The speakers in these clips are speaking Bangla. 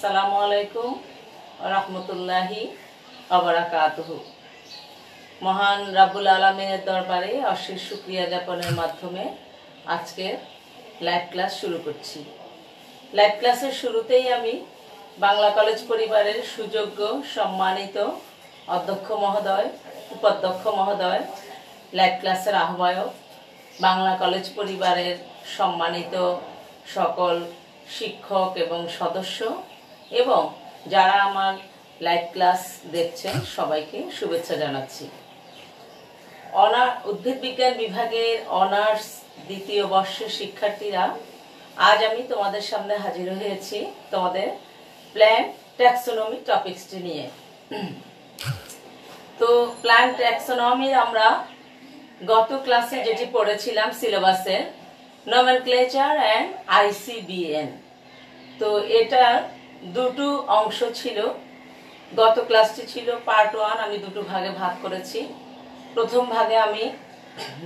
আসসালামু আলাইকুম রহমতুল্লাহি আবরাকাতুহু। মহান রাব্বুল আলামিনের দরবারে অশেষ শুকরিয়া জ্ঞাপনের মাধ্যমে আজকে লাইভ ক্লাস শুরু করছি। লাইভ ক্লাসের শুরুতেই আমি বাংলা কলেজ পরিবারের সুযোগ্য সম্মানিত অধ্যক্ষ মহোদয়, উপাধ্যক্ষ মহোদয়, লাইভ ক্লাসের আহ্বায়ক, বাংলা কলেজ পরিবারের সম্মানিত সকল শিক্ষক এবং সদস্য এবং যারা আমার লাইভ ক্লাস দেখছেন সবাইকে শুভেচ্ছা জানাচ্ছি। উদ্ভিদ বিজ্ঞান বিভাগের অনার্স দ্বিতীয় বর্ষের শিক্ষার্থীরা, আজ আমি তোমাদের সামনে হাজির হয়েছি তোমাদের প্ল্যান্ট ট্যাক্সোনমি টপিকসটি নিয়ে। তো প্ল্যান্ট ট্যাক্সোনমির আমরা গত ক্লাসে যেটি পড়েছিলাম সিলেবাসের নমেনক্লেচার অ্যান্ড আইসিবিএন, তো এটার দুটো অংশ ছিল। গত ক্লাসটি ছিল পার্ট 1, আমি দুটো ভাগে ভাগ করেছি। প্রথম ভাগে আমি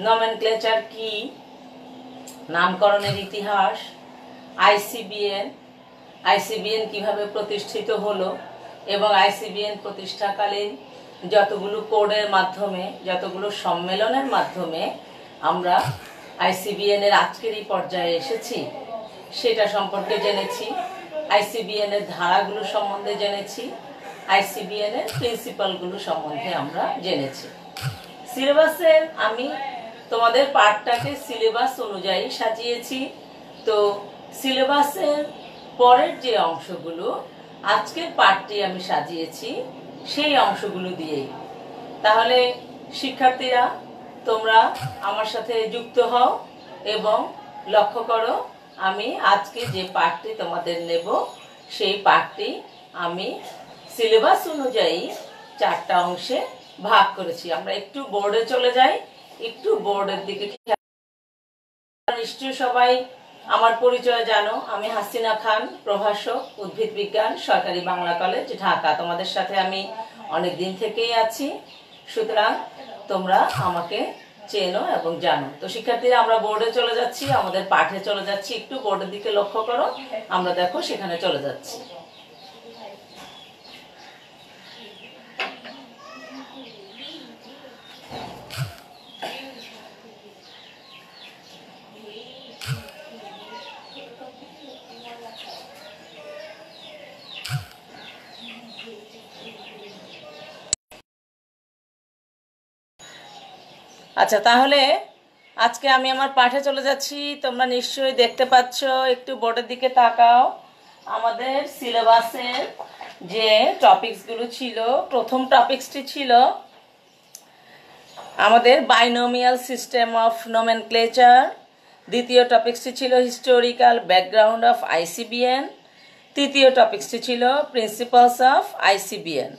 নমেনক্লেচার কি, নামকরণের ইতিহাস, আইসিবিএন কিভাবে প্রতিষ্ঠিত হলো এবং আইসিবিএন প্রতিষ্ঠাকালীন যতগুলো কোডের মাধ্যমে, যতগুলো সম্মেলনের মাধ্যমে আমরা আইসিবিএন এর আজকের এই পর্যায়ে এসেছি সেটা সম্পর্কে জেনেছি। আইসিবিএন এর ধারাগুলো সম্বন্ধে জেনেছি, আইসিবিএন এর প্রিন্সিপালগুলো সম্বন্ধে আমরা জেনেছি। সিলেবাসের আমি তোমাদের পাঠটাকে সিলেবাস অনুযায়ী সাজিয়েছি। তো সিলেবাসের পরের যে অংশগুলো আজকের পাঠটি আমি সাজিয়েছি সেই অংশগুলো দিয়েই। তাহলে শিক্ষার্থীরা তোমরা আমার সাথে যুক্ত হও এবং লক্ষ্য করো আমি আজকে যে পাঠটি তোমাদের নেব সেই পাঠটি আমি সিলেবাস অনুযায়ী 4টা অংশে ভাগ করেছি। আমরা একটু বোর্ডে চলে যাই, একটু বোর্ডের দিকে। নিশ্চয়ই সবাই আমার পরিচয় জানো, আমি হাসিনা খান, প্রভাষক, উদ্ভিদ বিজ্ঞান, সরকারি বাংলা কলেজ, ঢাকা। তোমাদের সাথে আমি অনেক দিন থেকেই আছি, সুতরাং তোমরা আমাকে চেনো এবং জানো। তো শিক্ষার্থীরা আমরা বোর্ডে চলে যাচ্ছি, আমাদের পাঠে চলে যাচ্ছি। একটু বোর্ডের দিকে লক্ষ্য করো, আমরা দেখো সেখানে চলে যাচ্ছি। আচ্ছা, তাহলে আজকে আমি আমার পাঠে চলে যাচ্ছি। তোমরা নিশ্চয়ই দেখতে পাচ্ছ, একটু বোর্ডের দিকে তাকাও। আমাদের সিলেবাসের যে টপিকসগুলো ছিল, প্রথম টপিকসটি ছিল আমাদের বাইনোমিয়াল সিস্টেম অফ নোমেনক্লেচার, দ্বিতীয় টপিকসটি ছিল হিস্টোরিক্যাল ব্যাকগ্রাউন্ড অফ আইসিবিএন, তৃতীয় টপিকসটি ছিল প্রিন্সিপালস অফ আইসিবিএন।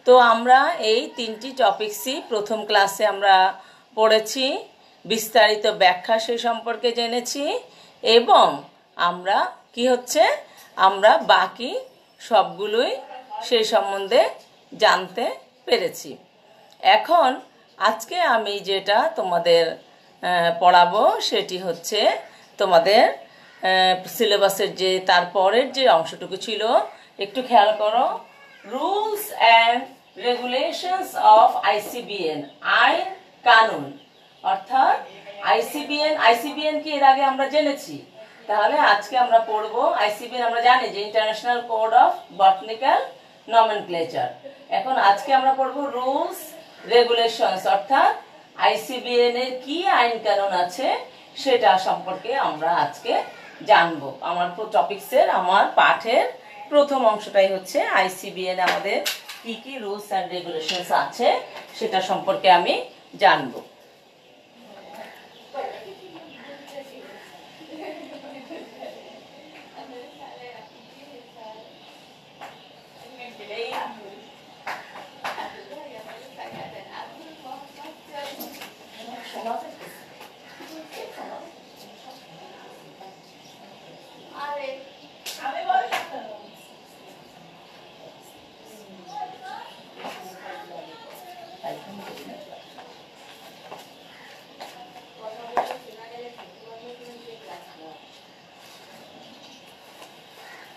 তো আমরা এই 3টি টপিকসই প্রথম ক্লাসে আমরা পড়েছি, বিস্তারিত ব্যাখ্যা সে সম্পর্কে জেনেছি এবং আমরা আমরা বাকি সবগুলোই সেই সম্বন্ধে জানতে পেরেছি। এখন আজকে আমি যেটা তোমাদের পড়াবো সেটি হচ্ছে তোমাদের সিলেবাসের যে তারপরের যে অংশটুকু ছিল, একটু খেয়াল করো। রুলস অ্যান্ড রেগুলেশনস অফ আইসিবিএন, আইন কানুন, অর্থাৎ আইসিবিএন কি এর আগে আমরা জেনেছি। তাহলে আজকে আমরা পড়বো আইসিবিএন। আমরা জানি যে international code of botanical nomenclature. এখন আজকে আমরা পড়বো রুলস রেগুলেশনস, অর্থাৎ আইসিবিএন এর কি আইন কানুন আছে সেটা সম্পর্কে আমরা আজকে জানবো। আমার টপিকসের, আমার পাঠের প্রথম অংশটাই হচ্ছে আইসিবিএন আমাদের কি কি রুলস অ্যান্ড রেগুলেশনস আছে সেটা সম্পর্কে আমি জানবো।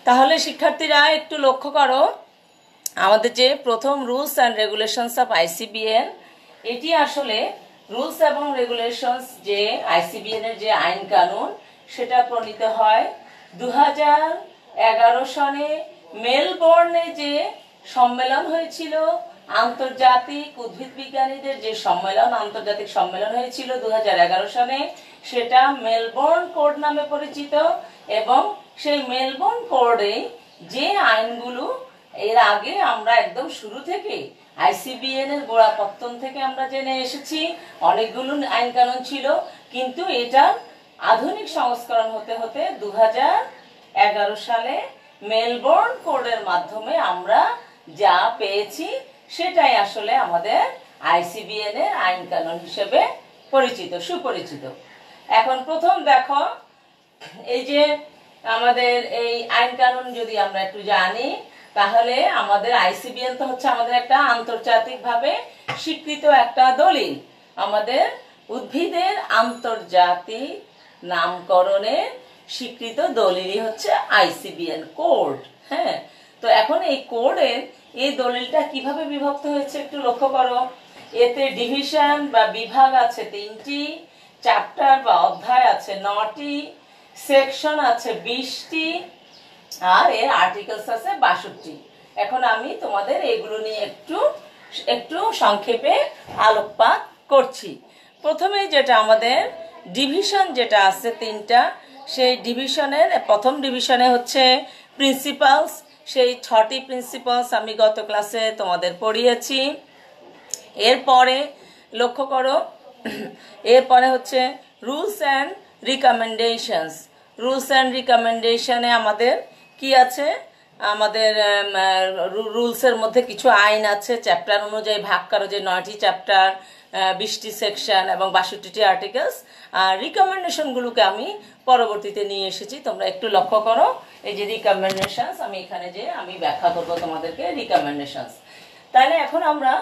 তাহলে শিক্ষার্থীরা একটু লক্ষ্য করো, আমাদের যে প্রথম রুলস অ্যান্ড রেগুলেশনস অফ আইসিবিএন, এটি আসলে রুলস এবং রেগুলেশনস যে আইসিবিএন এর যে আইন কানুন সেটা প্রণীত হয় 2011 সনে মেলবোর্নে যে সম্মেলন হয়েছিল, আন্তর্জাতিক উদ্ভিদ বিজ্ঞানীদের যে সম্মেলন, আন্তর্জাতিক সম্মেলন হয়েছিল 2011 সনে, সেটা মেলবোর্ন কোড নামে পরিচিত। এবং সেই মেলবোর্ন কোডে যে আইনগুলো এর আগে আমরা একদম শুরু থেকে আইসিবিএন এর গোড়াপত্তন থেকে আমরা জেনে এসেছি, অনেকগুলো আইন কানুন ছিল, কিন্তু এটা আধুনিক সংস্করণ হতে হতে 2011 সালে মেলবোর্ন কোডের মাধ্যমে আমরা যা পেয়েছি সেটাই আসলে আমাদের আইসিবিএন এর আইন কানুন হিসেবে পরিচিত, সুপরিচিত। এখন প্রথম দেখো, এই যে আমাদের এই আইন কানুন যদি আমরা একটু জানি, তাহলে আমাদের আইসিবিএন তো হচ্ছে আমাদের একটা আন্তর্জাতিকভাবে স্বীকৃত একটা দলিল, আমাদের উদ্ভিদের আন্তর্জাতিক নামকরণে স্বীকৃত দলিলই হচ্ছে আইসিবিএন কোড। হ্যাঁ, তো এখন এই কোডের এই দলিলটা কিভাবে বিভক্ত হয়েছে একটু লক্ষ্য করো। এতে ডিভিশন বা বিভাগ আছে 3টি, চ্যাপ্টার বা অধ্যায় আছে 9টি, সেকশন আছে 20টি, আর এর আর্টিকেলস আছে 62টি। এখন আমি তোমাদের এগুলো নিয়ে একটু সংক্ষেপে আলোকপাত করছি। প্রথমে যেটা আমাদের ডিভিশন যেটা আছে 3টা, সেই ডিভিশনের প্রথম ডিভিশনে হচ্ছে প্রিন্সিপালস। সেই 6টি প্রিন্সিপালস আমি গত ক্লাসে তোমাদের পড়িয়েছি। এরপরে লক্ষ্য করো, এরপরে হচ্ছে rules and recommendations. Rules and রিকমেন্ডেশনে আমাদের কি আছে, আমাদের রুলসের মধ্যে কিছু আইন আছে, চ্যাপ্টার অনুযায়ী ভাগ করো, যে 9টি চ্যাপ্টার, 20টি সেকশন এবং 62টি আর্টিকেলস। আর রিকমেন্ডেশনগুলোকে আমি পরবর্তীতে নিয়ে এসেছি, তোমরা একটু লক্ষ্য করো। এই যে রিকমেন্ডেশনস, আমি এখানে যে আমি ব্যাখ্যা করবো তোমাদেরকে রিকমেন্ডেশনস। তাহলে এখন আমরা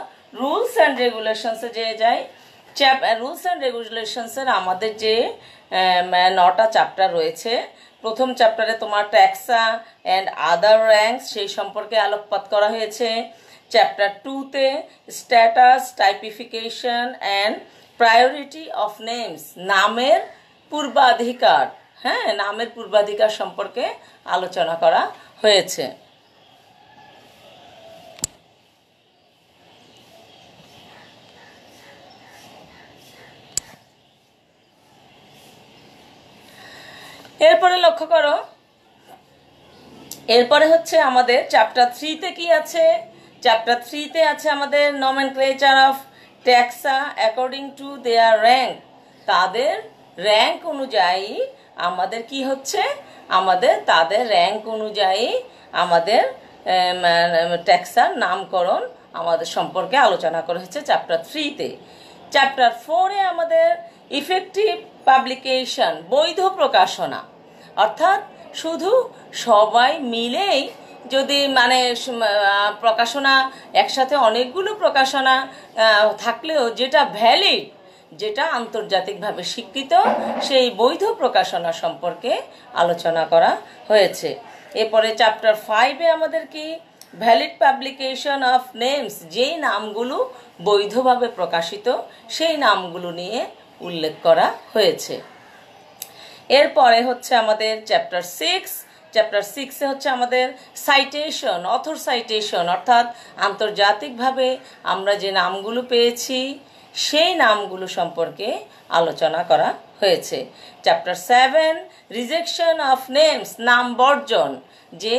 রুলস অ্যান্ড রেগুলেশনসে যে যাই। রুলস অ্যান্ড রেগুলেশনসের আমাদের যে 9টা চ্যাপ্টার রয়েছে, প্রথম চ্যাপ্টারে তোমার ট্যাক্সা অ্যান্ড আদার র্যাঙ্কস সেই সম্পর্কে আলোকপাত করা হয়েছে। চ্যাপ্টার 2তে status, typification and priority of names, নামের পূর্বাধিকার, হ্যাঁ, নামের পূর্বাধিকার সম্পর্কে আলোচনা করা হয়েছে। এরপরে লক্ষ্য করো, এরপরে হচ্ছে আমাদের চ্যাপ্টার 3তে কি আছে। চ্যাপ্টার 3তে আছে আমাদের nomenclature of ট্যাক্সা according to their rank. তাদের র্যাঙ্ক অনুযায়ী আমাদের কি হচ্ছে, আমাদের তাদের র্যাঙ্ক অনুযায়ী আমাদের ট্যাক্সার নামকরণ আমাদের সম্পর্কে আলোচনা করা হয়েছে চ্যাপ্টার 3তে। চ্যাপ্টার 4-এ আমাদের ইফেক্টিভ পাবলিকেশন, বৈধ প্রকাশনা, অর্থাৎ শুধু সবাই মিলেই যদি প্রকাশনা একসাথে অনেকগুলো প্রকাশনা থাকলেও যেটা ভ্যালিড, যেটা আন্তর্জাতিকভাবে স্বীকৃত, সেই বৈধ প্রকাশনা সম্পর্কে আলোচনা করা হয়েছে। এরপরে চ্যাপ্টার 5-এ আমাদের কি ভ্যালিড পাবলিকেশন অফ নেমস, যেই নামগুলো বৈধভাবে প্রকাশিত সেই নামগুলো নিয়ে উল্লেখ করা হয়েছে। এরপরে হচ্ছে আমাদের চ্যাপ্টার 6। চ্যাপ্টার 6-এ হচ্ছে আমাদের সাইটেশন, অথর সাইটেশন, অর্থাৎ আন্তর্জাতিকভাবে আমরা যে নামগুলো পেয়েছি সেই নামগুলো সম্পর্কে আলোচনা করা হয়েছে। চ্যাপ্টার 7 রিজেকশন অফ নেমস, নাম বর্জন, যে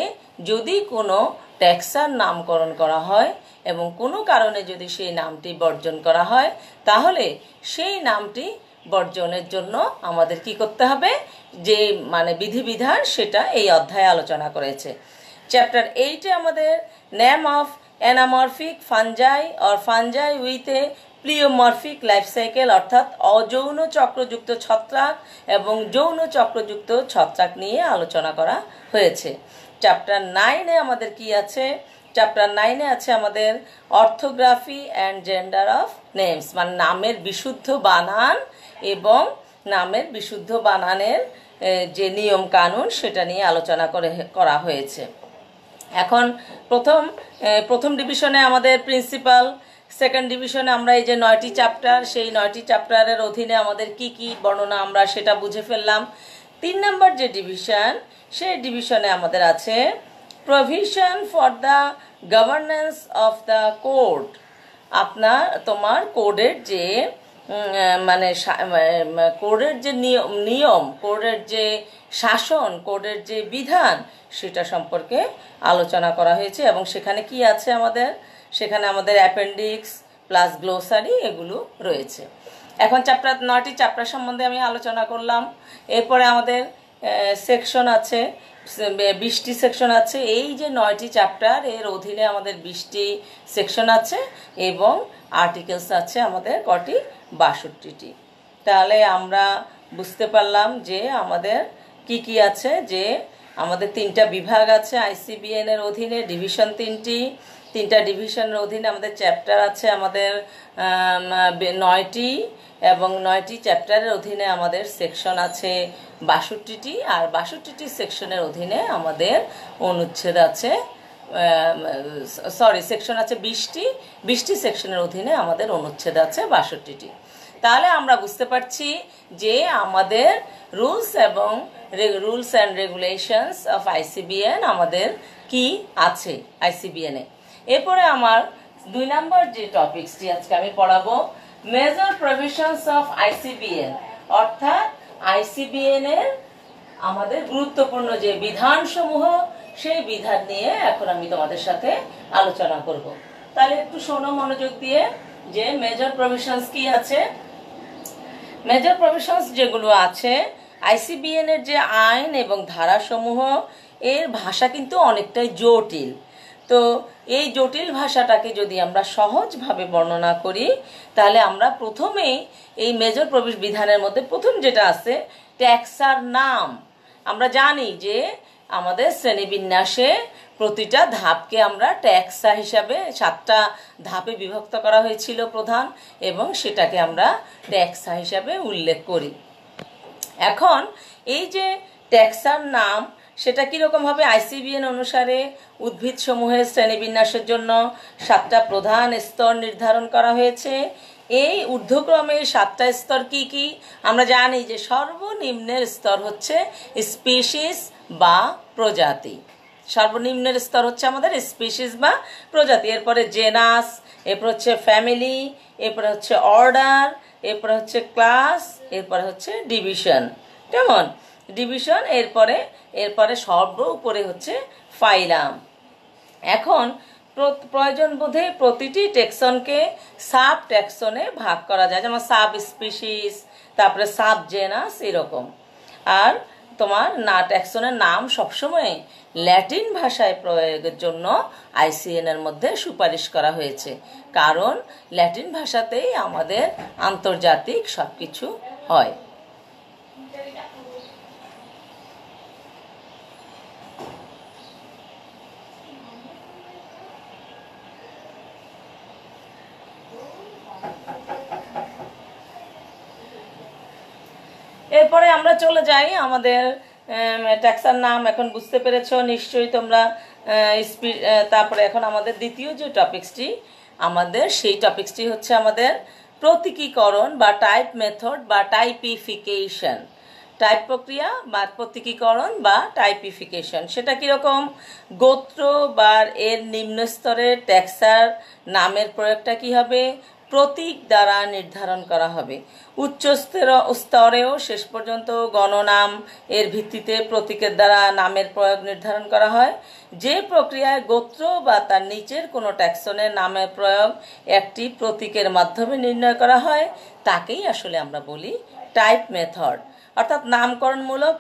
যদি কোনো ট্যাক্সার নামকরণ করা হয় এবং কোনো কারণে যদি সেই নামটি বর্জন করা হয়, তাহলে সেই নামটি বর্জনের জন্য আমাদের কি করতে হবে, যে বিধিবিধান, সেটা এই অধ্যায়ে আলোচনা করেছে। চ্যাপ্টার 8-এ আমাদের name of anamorphic fungi or fungi with a pleomorphic life cycle, অর্থাৎ অযৌন চক্রযুক্ত ছত্রাক এবং যৌন চক্রযুক্ত ছত্রাক নিয়ে আলোচনা করা হয়েছে। চ্যাপ্টার 9-এ আমাদের কি আছে, চ্যাপ্টার 9-এ আছে আমাদের orthography and gender of names, নামের বিশুদ্ধ বানান এবং নামের বিশুদ্ধ বানানের যে নিয়ম কানুন সেটা নিয়ে আলোচনা করা হয়েছে। এখন প্রথম ডিভিশনে আমাদের প্রিন্সিপাল, সেকেন্ড ডিভিশনে আমরা এই যে 9টি চ্যাপ্টার, সেই 9টি চ্যাপ্টারের অধীনে আমাদের কি কি বর্ণনা আমরা সেটা বুঝে ফেললাম। 3 নম্বর যে ডিভিশন, সেই ডিভিশনে আমাদের আছে provision for the governance of the code. তোমার কোডের যে মানে কোডের যে নিয়ম, কোডের যে শাসন, কোডের যে বিধান, সেটা সম্পর্কে আলোচনা করা হয়েছে। এবং সেখানে কি আছে সেখানে আমাদের অ্যাপেন্ডিক্স প্লাস গ্লোসারি এগুলো রয়েছে। এখন 9টি চ্যাপ্টার সম্বন্ধে আমি আলোচনা করলাম। এরপরে আমাদের সেকশন আছে, 20টি সেকশন আছে। এই যে 9টি চ্যাপ্টার, এর অধীনে আমাদের 20টি সেকশন আছে এবং আর্টিকেলস আছে আমাদের কটি, 62টি। তাহলে আমরা বুঝতে পারলাম যে আমাদের কি কি আছে, যে আমাদের 3টা বিভাগ আছে আইসিবিএন এর অধীনে, ডিভিশন 3টা ডিভিশনের অধীনে আমাদের চ্যাপ্টার আছে আমাদের 9টি, এবং 9টি চ্যাপ্টারের অধীনে আমাদের সেকশন আছে 62টি, আর 62টি সেকশনের অধীনে আমাদের অনুচ্ছেদ আছে, সেকশন আছে 20টি সেকশনের অধীনে আমাদের অনুচ্ছেদ আছে 62টি। তাহলে আমরা বুঝতে পারছি যে আমাদের রুলস অ্যান্ড রেগুলেশনস অফ আইসিবিএন আমাদের কি আছে আইসিবিএনে। এরপরে আমার 2 নম্বর যে টপিকসটি আজকে আমি পড়াবো, মেজর প্রভিশনস অফ আইসিবিএন, অর্থাৎ আইসিবিএন এর আমাদের গুরুত্বপূর্ণ যে বিধানসমূহ, সেই বিধান নিয়ে এখন আমি তোমাদের সাথে আলোচনা করব। তাহলে একটু শোনো মনোযোগ দিয়ে যে মেজর প্রভিশনস কি আছে। মেজর প্রভিশনস যেগুলো আছে আইসিবিএন এর যে আইন এবং ধারাসমূহ, এর ভাষা কিন্তু অনেকটাই জটিল। তো এই জটিল ভাষাটাকে যদি আমরা সহজভাবে বর্ণনা করি, তাহলে আমরা প্রথমেই এই মেজর বিধানের মধ্যে প্রথম যেটা আছে ট্যাক্সার নাম। আমরা জানি যে আমাদের শ্রেণীবিন্যাসে প্রতিটা ধাপকে আমরা ট্যাক্সা হিসাবে 7টা ধাপে বিভক্ত করা হয়েছিল প্রধান, এবং সেটাকে আমরা ট্যাক্সা হিসাবে উল্লেখ করি। এখন এই যে ট্যাক্সার নাম, সেটা কীরকম হবে, আইসিবিএন অনুসারে উদ্ভিদ সমূহের শ্রেণীবিন্যাসের জন্য 7টা প্রধান স্তর নির্ধারণ করা হয়েছে। এই ঊর্ধ্বক্রমে 7টা স্তর কি কি আমরা জানি যে সর্বনিম্নের স্তর হচ্ছে স্পিসিস বা প্রজাতি। সর্বনিম্নের স্তর হচ্ছে আমাদের স্পিসিস বা প্রজাতি। এরপরে জেনাস, এরপর হচ্ছে ফ্যামিলি, এরপরে হচ্ছে অর্ডার, এরপরে হচ্ছে ক্লাস, এরপরে হচ্ছে ডিভিশন। কেমন ডিভিশন, এরপরে সর্ব উপরে হচ্ছে ফাইলাম। এখন প্রয়োজন বোধে প্রতিটি টেক্সনকে সাব টেক্সনে ভাগ করা যায়, যেমন সাব স্পিসিস, তারপরে সাব জেনাস, এরকম। আর তোমার ট্যাক্সনের নাম সবসময় ল্যাটিন ভাষায় প্রয়োগের জন্য আইসিএন এর মধ্যে সুপারিশ করা হয়েছে, কারণ ল্যাটিন ভাষাতেই আমাদের আন্তর্জাতিক সবকিছু হয়। এরপরে আমরা চলে যাই আমাদের ট্যাক্সার নাম এখন বুঝতে পেরেছো নিশ্চয়ই তোমরা। তারপরে এখন আমাদের দ্বিতীয় যে টপিকসটি, সেই টপিকসটি হচ্ছে আমাদের প্রতীকীকরণ বা টাইপ মেথড বা টাইপিফিকেশন। টাইপ প্রক্রিয়া বা প্রতীকীকরণ বা টাইপিফিকেশন, সেটা কীরকম, গোত্র বা এর নিম্ন স্তরের ট্যাক্সার নামের প্রয়োগটা কী হবে, প্রতীক দ্বারা নির্ধারণ করা হবে। উচ্চ স্তরেও শেষ পর্যন্ত গণনাম এর ভিত্তিতে প্রতীকের দ্বারা নামের প্রয়োগ নির্ধারণ করা হয়। যে প্রক্রিয়ায় গোত্র বা তার নিচের কোনো ট্যাক্সনের নামের প্রয়োগ একটি প্রতীকের মাধ্যমে নির্ণয় করা হয়, তাকেই আসলে আমরা বলি টাইপ মেথড। অর্থাৎ নামকরণমূলক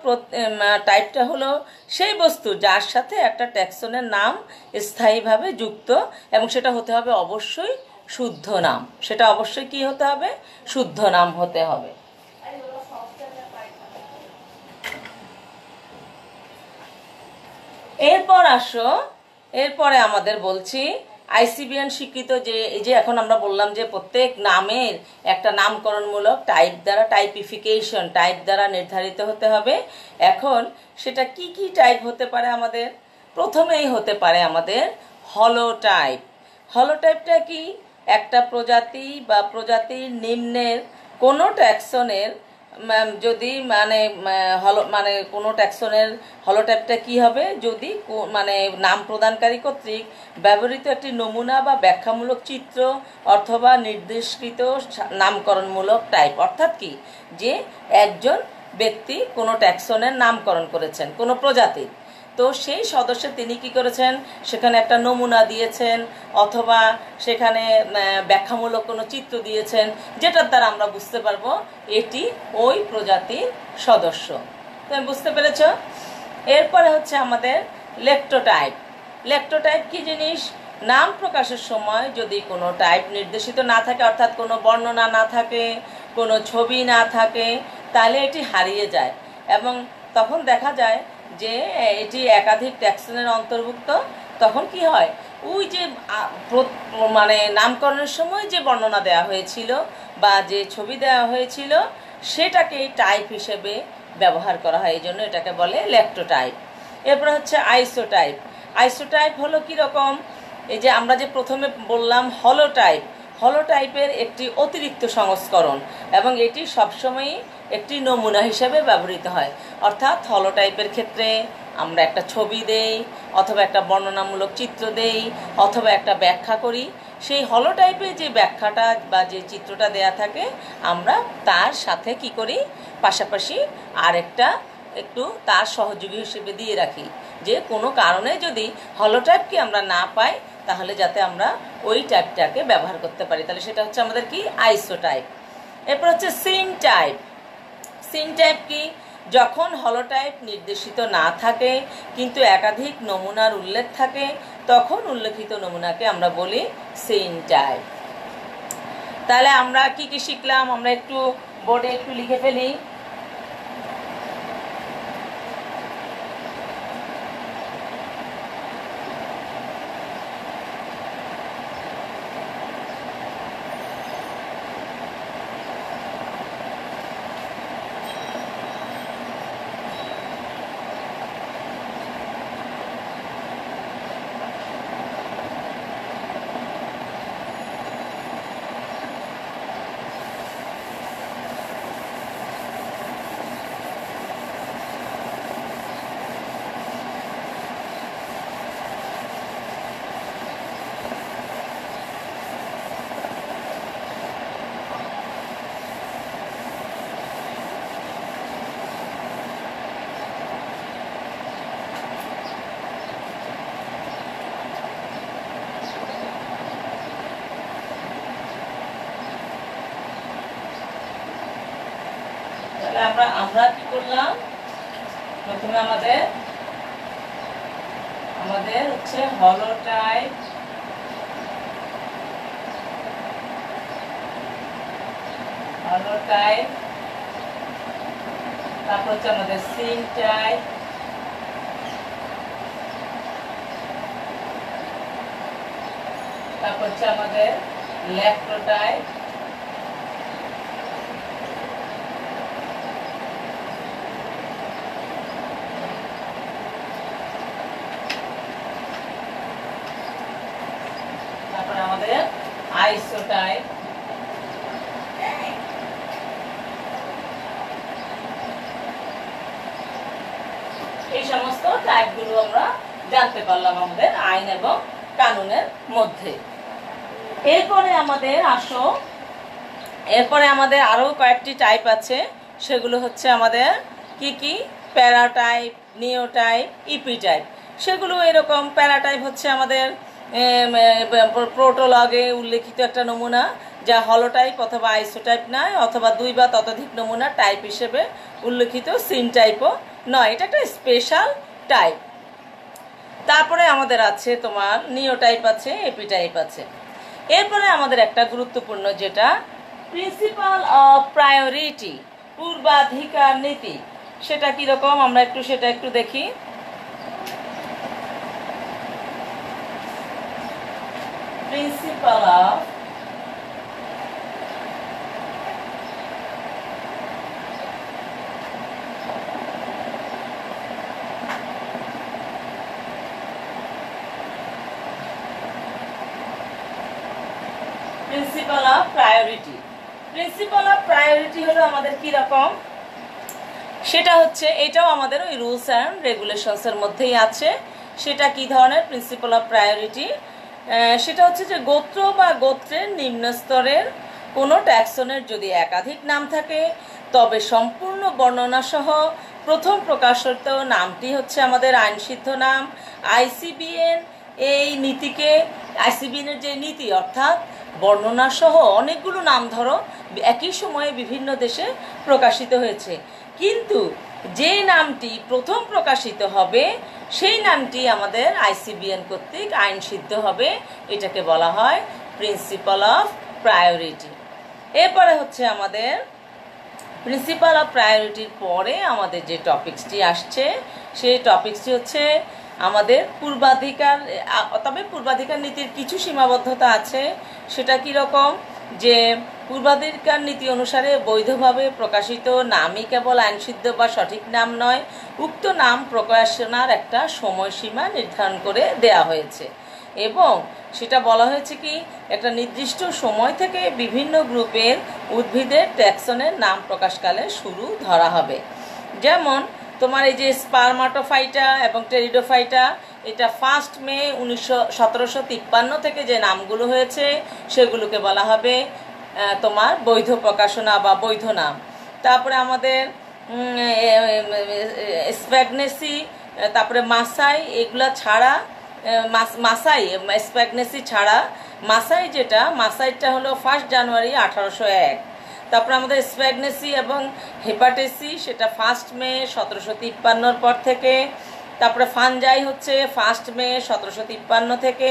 টাইপটা হলো সেই বস্তু যার সাথে একটা ট্যাক্সনের নাম স্থায়ীভাবে যুক্ত, এবং সেটা হতে হবে অবশ্যই শুদ্ধ নাম। সেটা অবশ্যই কি হতে হবে, শুদ্ধ নাম হতে হবে। এরপরে আমাদের বলছি আইসিবিএন স্বীকৃত যে এই যে এখন আমরা বললাম যে প্রত্যেক নামের একটা নামকরণমূলক টাইপ দ্বারা টাইপিফিকেশন টাইপ দ্বারা নির্ধারিত হতে হবে। এখন সেটা কি কি টাইপ হতে পারে আমাদের? প্রথমেই হতে পারে আমাদের হলোটাইপ। হলোটাইপটা কি? একটা প্রজাতি বা প্রজাতির নিম্নের কোনো ট্যাক্সনের যদি মানে কোনো ট্যাক্সনের হলোটাইপটা কি হবে? যদি মানে নাম প্রদানকারী কর্তৃক ব্যবহৃত একটি নমুনা বা ব্যাখ্যামূলক চিত্র অথবা নির্দেশকৃত নামকরণমূলক টাইপ। অর্থাৎ কি? যে একজন ব্যক্তি কোনো ট্যাক্সনের নামকরণ করেছেন কোনো প্রজাতির, তো সেই সদস্য তিনি কি করেছেন? সেখানে একটা নমুনা দিয়েছেন অথবা সেখানে ব্যাখ্যামূলক কোনো চিত্র দিয়েছেন, যেটার দ্বারা আমরা বুঝতে পারবো এটি ওই প্রজাতির সদস্য। তুমি বুঝতে পেরেছ? এরপরে হচ্ছে আমাদের লেক্টোটাইপ। লেক্টোটাইপ কি জিনিস? নাম প্রকাশের সময় যদি কোনো টাইপ নির্দেশিত না থাকে, অর্থাৎ কোনো বর্ণনা না থাকে, কোনো ছবি না থাকে, তাহলে এটি হারিয়ে যায় এবং তখন দেখা যায় যে এটি একাধিক ট্যাক্সনের অন্তর্ভুক্ত। তখন কি হয়? ওই যে মানে নামকরণের সময় যে বর্ণনা দেওয়া হয়েছিল বা যে ছবি দেওয়া হয়েছিল সেটাকে টাইপ হিসেবে ব্যবহার করা হয়, এই জন্য এটাকে বলে লেক্টোটাইপ। এরপর হচ্ছে আইসোটাইপ। আইসোটাইপ হলো কীরকম? এই যে আমরা যে প্রথমে বললাম হলোটাইপ, হলোটাইপের একটি অতিরিক্ত সংস্করণ এবং এটি সবসময়ই একটি নমুনা হিসেবে ব্যবহৃত হয়। অর্থাৎ হলোটাইপের ক্ষেত্রে আমরা একটা ছবি দেই অথবা একটা বর্ণনামূলক চিত্র দেই অথবা একটা ব্যাখ্যা করি। সেই হলোটাইপে যে ব্যাখ্যাটা বা যে চিত্রটা দেয়া থাকে আমরা তার সাথে কি করি? পাশাপাশি আরেকটা একটু তার সহযোগী হিসেবে দিয়ে রাখি, যে কোনো কারণে যদি হলোটাইপকে আমরা না পাই তাহলে যাতে আমরা ওই টাইপটাকে ব্যবহার করতে পারি। তাহলে সেটা হচ্ছে আমাদের কি? আইসোটাইপ। এরপর হচ্ছে সিন টাইপ। সিন টাইপ কি? যখন হলোটাইপ নির্দেশিত না থাকে কিন্তু একাধিক নমুনার উল্লেখ থাকে তখন উল্লেখিত নমুনাকে আমরা বলি সিন টাইপ। তাহলে আমরা কি কি শিখলাম? আমরা একটু বোর্ডে একটু লিখে ফেলি। আমরা কি করলাম? প্রথমে আমাদের হচ্ছে হলোটাইপ, তারপর হচ্ছে আমাদের সিন টাইপ, তারপর হচ্ছে আমাদের লেক্টোটাইপ, আমাদের আইসোটাইপ। এই সমস্ত টাইপগুলো আমরা জানতে পারলাম আমাদের আইন এবং কানুনের মধ্যে। এরপরে আমাদের আরো কয়েকটি টাইপ আছে, সেগুলো হচ্ছে আমাদের কি কি? প্যারাটাইপ, নিওটাইপ, ইপিটাইপ। সেগুলো এরকম। প্যারাটাইপ হচ্ছে আমাদের প্রোটোলগে উল্লেখিত একটা নমুনা যা হলোটাইপ অথবা আইসোটাইপ নয় অথবা দুই বা ততোধিক নমুনা টাইপ হিসেবে উল্লেখিত। সিন টাইপও নয়, এটা একটা স্পেশাল টাইপ। তারপরে আমাদের আছে তোমার নিওটাইপ আছে, এপিটাইপ আছে। এরপরে আমাদের একটা গুরুত্বপূর্ণ যেটা প্রিন্সিপাল অফ প্রায়োরিটি, পূর্বাধিকার নীতি। সেটা কীরকম আমরা সেটা একটু দেখি। Principal of principal of priority. Principal of priority হলো আমাদের কি রকম, সেটা হচ্ছে এটাও আমাদের ওই রুলস অ্যান্ড রেগুলেশনসের মধ্যেই আছে। সেটা কি ধরনের প্রিন্সিপাল অফ প্রায়োরিটি, সেটা হচ্ছে যে গোত্র বা গোত্রের নিম্ন স্তরের কোনো ট্যাক্সনের যদি একাধিক নাম থাকে তবে সম্পূর্ণ বর্ণনা সহ প্রথম প্রকাশিত নামটি হচ্ছে আমাদের আইনসিদ্ধ নাম। আইসিবিএন এই নীতিকে, আইসিবিএনের যে নীতি অর্থাৎ বর্ণনা সহ অনেকগুলো নাম ধরো একই সময়ে বিভিন্ন দেশে প্রকাশিত হয়েছে, কিন্তু যে নামটি প্রথম প্রকাশিত হবে সেই নামটি আমাদের আইসিবিএন কর্তৃক আইন সিদ্ধ হবে, এটাকে বলা হয় প্রিন্সিপাল অফ প্রায়োরিটি। এরপরে হচ্ছে আমাদের প্রিন্সিপাল অফ প্রায়োরিটির পরে আমাদের যে টপিকসটি আসছে সেই টপিকসটি হচ্ছে আমাদের পূর্বাধিকার। তবে পূর্বাধিকার নীতির কিছু সীমাবদ্ধতা আছে। সেটা কীরকম, যে পূর্বাধিকার নীতি অনুসারে বৈধভাবে প্রকাশিত নামই কেবল আইনসিদ্ধ বা সঠিক নাম নয়, উক্ত নাম প্রকাশনার একটা সময়সীমা নির্ধারণ করে দেয়া হয়েছে এবং সেটা বলা হয়েছে কি একটা নির্দিষ্ট সময় থেকে বিভিন্ন গ্রুপের উদ্ভিদের ট্যাক্সনের নাম প্রকাশকালে শুরু ধরা হবে। যেমন তোমার এই যে স্পারমাটোফাইটা এবং টেরিডোফাইটা, এটা 1 মে 1753 থেকে যে নামগুলো হয়েছে সেগুলোকে বলা হবে তোমার বৈধ প্রকাশনা বা বৈধ নাম। তারপরে আমাদের স্প্যাগনেসি, তারপরে মাসাই, এগুলা ছাড়া মাসাই স্প্যাগনেসি ছাড়া মাসাই, যেটা মাসাইটা হলো 1 জানুয়ারি 1801। তারপরে আমাদের স্প্যাগনেসি এবং হেপাটেসি, সেটা 1 মে 1753 পর থেকে। তারপরে ফানজাই হচ্ছে 1 মে 1753 থেকে।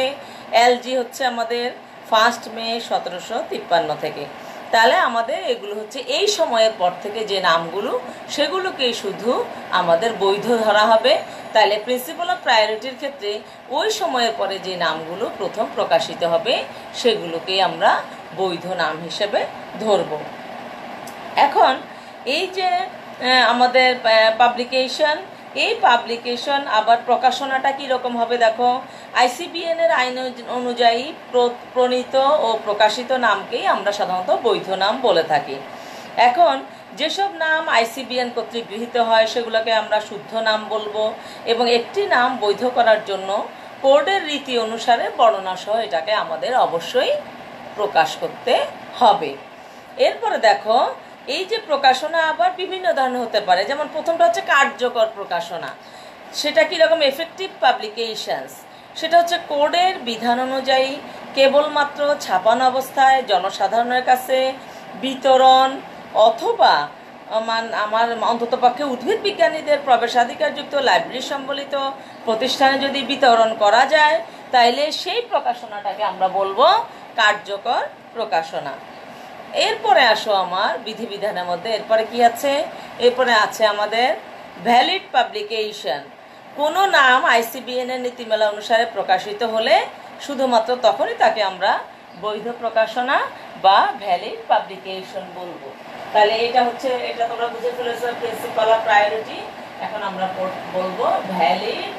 এলজি হচ্ছে আমাদের 1 মে 1753 থেকে। তাহলে আমাদের এগুলো হচ্ছে এই সময়ের পর থেকে যে নামগুলো সেগুলোকেই শুধু আমাদের বৈধ ধরা হবে। তাহলে প্রিন্সিপাল অফ প্রায়োরিটির ক্ষেত্রে ওই সময়ের পরে যে নামগুলো প্রথম প্রকাশিত হবে সেগুলোকেই আমরা বৈধ নাম হিসেবে ধরব। এখন এই যে আমাদের পাবলিকেশন, এই পাবলিকেশন আবার প্রকাশনাটা কীরকম হবে দেখো, আইসিবিএনের আইন অনুযায়ী প্রণীত ও প্রকাশিত নামকেই আমরা সাধারণত বৈধ নাম বলে থাকি। এখন যেসব নাম আইসিবিএন কর্তৃক গৃহীত হয় সেগুলোকে আমরা শুদ্ধ নাম বলবো এবং একটি নাম বৈধ করার জন্য কোডের রীতি অনুসারে বর্ণনা সহ এটাকে আমাদের অবশ্যই প্রকাশ করতে হবে। এরপরে দেখো এই যে প্রকাশনা আবার বিভিন্ন ধরনের হতে পারে। যেমন প্রথমটা হচ্ছে কার্যকর প্রকাশনা, সেটা কীরকম, এফেক্টিভ পাবলিকেশনস, সেটা হচ্ছে কোডের বিধান অনুযায়ী কেবলমাত্র ছাপানো অবস্থায় জনসাধারণের কাছে বিতরণ অথবা আমার অন্ততপক্ষে উদ্ভিদ বিজ্ঞানীদের প্রবেশাধিকারযুক্ত লাইব্রেরি সম্বলিত প্রতিষ্ঠানে যদি বিতরণ করা যায় তাইলে সেই প্রকাশনাটাকে আমরা বলবো কার্যকর প্রকাশনা। এরপরে আসো আমার বিধিবিধানের মধ্যে, এরপরে কি আছে, এরপরে আছে আমাদের ভ্যালিড পাবলিকেশন। কোনো নাম আইসিবিএনের নীতিমালা অনুসারে প্রকাশিত হলে শুধুমাত্র তখনই তাকে আমরা বৈধ প্রকাশনা বা ভ্যালিড পাবলিকেশন বলবো। তাহলে এটা হচ্ছে, এটা তোমরা বুঝে ফেলেছো প্রিন্সিপাল অফ প্রায়োরিটি। এখন আমরা বলবো ভ্যালিড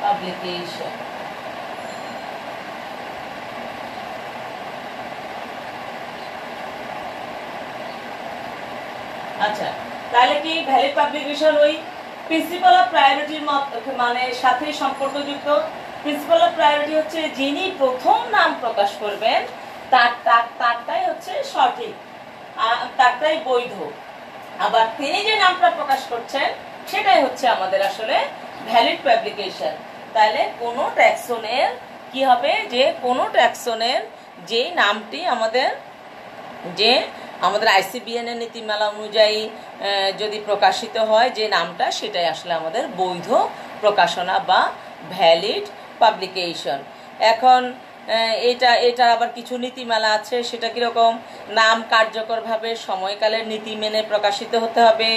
publication. আচ্ছা, তাহলে কি ভ্যালিড পাবলিকেশন ওই প্রিন্সিপাল অফ প্রায়োরিটির মানে সাথে সম্পর্কযুক্ত। প্রিন্সিপাল অফ প্রায়োরিটি হচ্ছে যিনি প্রথম নাম প্রকাশ করবেন তারটাই হচ্ছে সঠিক, তারটাই বৈধ। আবার তিনি যে নামটা প্রকাশ করছেন সেটাই হচ্ছে আমাদের আসলে ভ্যালিড পাবলিকেশন। তাহলে কোনো ট্যাক্সনের কি হবে, যে কোনো ট্যাক্সনের যে নামটি আমাদের যে আমাদের ICBN এর নীতিমালা অনুযায়ী যদি প্রকাশিত হয় যে নামটা, সেটাই আসলে আমাদের বৈধ প্রকাশনা বা ভ্যালিড পাবলিকেশন। এখন এটা আবার কিছু নীতিমালা আছে, সেটা কীরকম? নাম কার্যকরভাবে সময়কালের নীতি মেনে প্রকাশিত হতে হবে,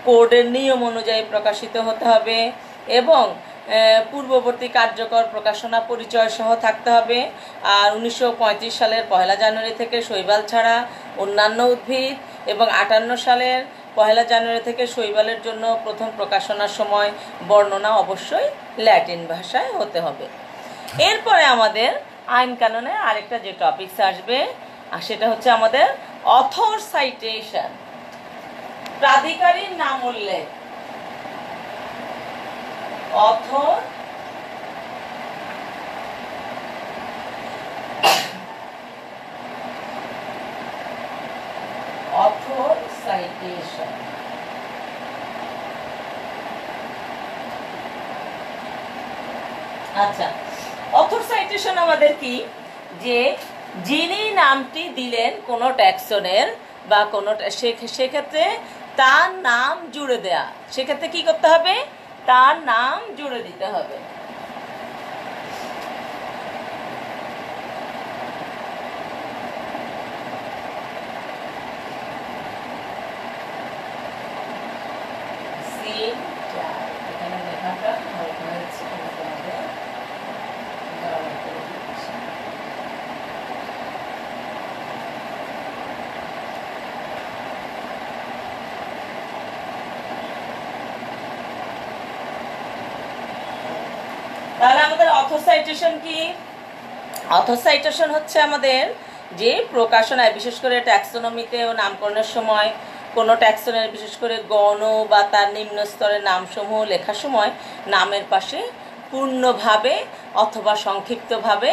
কোডের নিয়ম অনুযায়ী প্রকাশিত হতে হবে এবং পূর্ববর্তী কার্যকর প্রকাশনা পরিচয় সহ থাকতে হবে। আর 1935 সালের 1 জানুয়ারি থেকে শৈবাল ছাড়া অন্যান্য উদ্ভিদ এবং 58 সালের 1 জানুয়ারি থেকে শৈবালের জন্য প্রথম প্রকাশনার সময় বর্ণনা অবশ্যই ল্যাটিন ভাষায় হতে হবে। এরপরে আমাদের আইন কানুনে আরেকটা যে টপিকস আসবে, আর সেটা হচ্ছে আমাদের অথর সাইটেশন, প্রাধিকারীর নাম উল্লেখ। Author citation. আচ্ছা, অথর সাইটেশন আমাদের কি? যে যিনি নামটি দিলেন কোনো ট্যাক্সনের বা কোনো, সেক্ষেত্রে তার নাম জুড়ে দেয়া, সেক্ষেত্রে কি করতে হবে? তার নাম জুড়ে দিতে হবে। এখানে লেখাটা তাহলে আমাদের অথর সাইটেশন কি? অথর সাইটেশন হচ্ছে আমাদের যে প্রকাশনায়, বিশেষ করে ট্যাক্সোনমিতে ও নামকরণের সময় কোনো ট্যাক্সনের বিশেষ করে গণ বা তার নিম্ন স্তরের নামসমূহ লেখার সময় নামের পাশে পূর্ণভাবে অথবা সংক্ষিপ্তভাবে